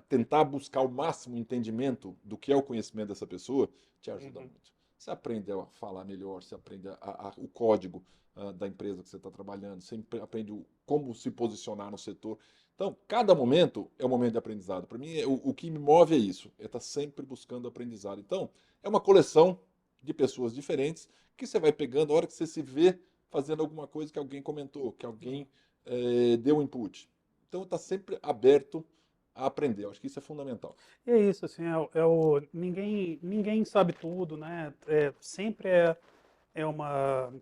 tentar buscar o máximo entendimento do que é o conhecimento dessa pessoa, te ajuda muito. Você aprende a falar melhor, você aprende o código da empresa que você está trabalhando, você aprende como se posicionar no setor. Então, cada momento é um momento de aprendizado. Para mim, o que me move é isso, é estar sempre buscando aprendizado. Então, é uma coleção de pessoas diferentes que você vai pegando a hora que você se vê fazendo alguma coisa que alguém comentou, que alguém deu input. Então, está sempre aberto a aprender. Eu acho que isso é fundamental. E é isso, assim, ninguém sabe tudo, né? Sempre é uma,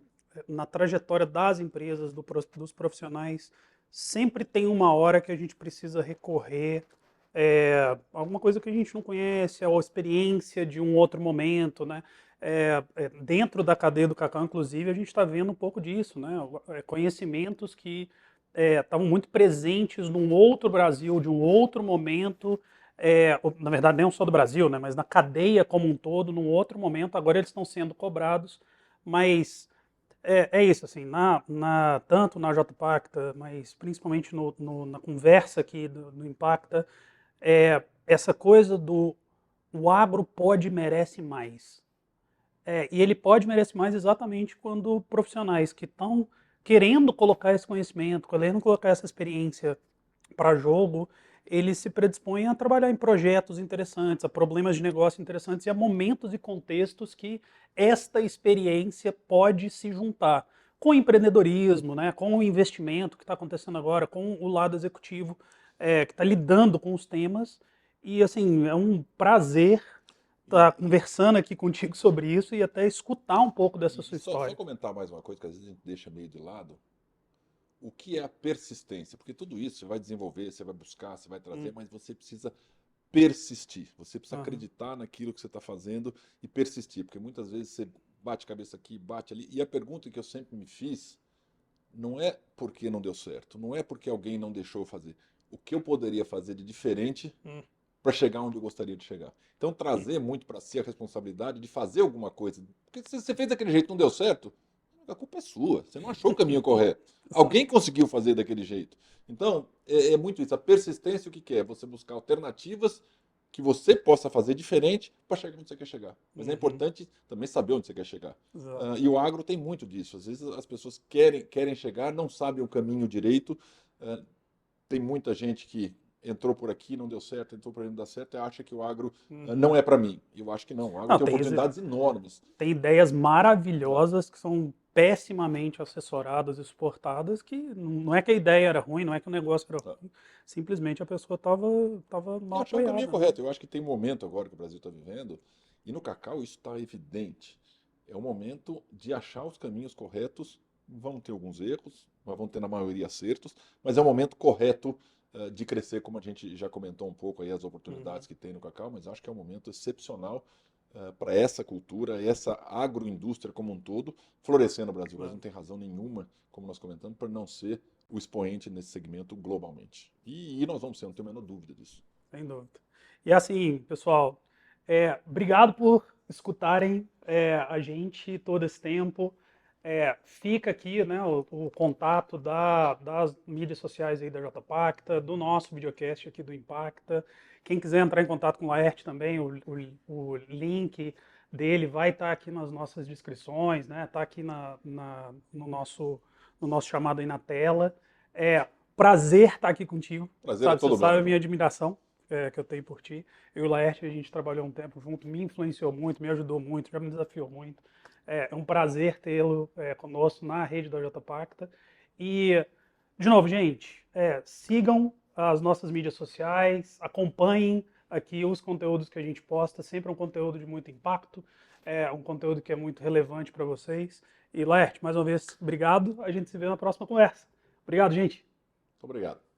na trajetória das empresas, dos profissionais, sempre tem uma hora que a gente precisa recorrer alguma coisa que a gente não conhece, ou experiência de um outro momento, né? Dentro da cadeia do cacau, inclusive, a gente está vendo um pouco disso, né? Conhecimentos que estavam muito presentes num outro Brasil, de um outro momento, na verdade, não só do Brasil, né? Mas na cadeia como um todo, num outro momento, agora eles estão sendo cobrados, mas é isso, assim, tanto na JPacta, mas principalmente na conversa aqui do Impacta, essa coisa do o agro pode e merece mais. E ele pode e merece mais exatamente quando profissionais que estão querendo colocar esse conhecimento, querendo colocar essa experiência para jogo, eles se predispõem a trabalhar em projetos interessantes, a problemas de negócio interessantes e a momentos e contextos que esta experiência pode se juntar com o empreendedorismo, né, com o investimento que está acontecendo agora, com o lado executivo que está lidando com os temas. E assim, é um prazer estar conversando aqui contigo sobre isso e até escutar um pouco dessa E sua só história. comentar mais uma coisa que às vezes a gente deixa meio de lado. O que é a persistência? Porque tudo isso você vai desenvolver, você vai buscar, você vai trazer, mas você precisa persistir. Você precisa Aham. acreditar naquilo que você está fazendo e persistir. Porque muitas vezes você bate cabeça aqui, bate ali. E a pergunta que eu sempre me fiz não é porque não deu certo, não é porque alguém não deixou eu fazer. O que eu poderia fazer de diferente Hum. para chegar onde eu gostaria de chegar? Então, trazer muito para si a responsabilidade de fazer alguma coisa. Porque se você fez daquele jeito e não deu certo, a culpa é sua. Você não achou o caminho correto. Alguém conseguiu fazer daquele jeito. Então, é muito isso. A persistência, o que que é? Você buscar alternativas que você possa fazer diferente para chegar onde você quer chegar. Mas é Uhum. importante também saber onde você quer chegar. Exato. E o agro tem muito disso. Às vezes as pessoas querem chegar, não sabem o caminho direito. Tem muita gente que entrou por aqui, não deu certo, entrou por aí, não dá certo, e acha que o agro Uhum. não é para mim. Eu acho que não. O agro Não, tem oportunidades enormes. tem ideias Exato. maravilhosas que são pessimamente assessoradas e suportadas, que não é que a ideia era ruim, não é que o negócio era ruim, simplesmente a pessoa estava E mal achar o caminho apoiada, né? correto. Eu acho que tem um momento agora que o Brasil está vivendo, e no cacau isso está evidente. É o momento de achar os caminhos corretos. Vão ter alguns erros, mas vão ter na maioria acertos, mas é o momento correto de crescer, como a gente já comentou um pouco aí as Uhum. oportunidades que tem no cacau, mas acho que é um momento excepcional para essa cultura, essa agroindústria como um todo, florescer no Brasil. O Brasil Claro, não tem razão nenhuma, como nós comentamos, para não ser o expoente nesse segmento globalmente. E nós vamos ser, não tenho a menor dúvida disso. sem dúvida. E assim, pessoal, obrigado por escutarem a gente todo esse tempo. Fica aqui, né, o contato das mídias sociais aí da JPacta, do nosso videocast aqui do Impacta. Quem quiser entrar em contato com o Laerte também, o link dele vai estar aqui nas nossas descrições, né? Está aqui no nosso chamado aí na tela. Prazer estar aqui contigo, Prazer é sabe? Você todo meu, sabe a minha João. admiração que eu tenho por ti. Eu e o Laerte, a gente trabalhou um tempo junto, me influenciou muito, me ajudou muito, já me desafiou muito. É um prazer tê-lo conosco na rede da JPacta. E, de novo, gente, sigam as nossas mídias sociais, acompanhem aqui os conteúdos que a gente posta, sempre é um conteúdo de muito impacto, é um conteúdo que é muito relevante para vocês. E Laerte, mais uma vez, obrigado. A gente se vê na próxima conversa. Obrigado, gente. Muito obrigado.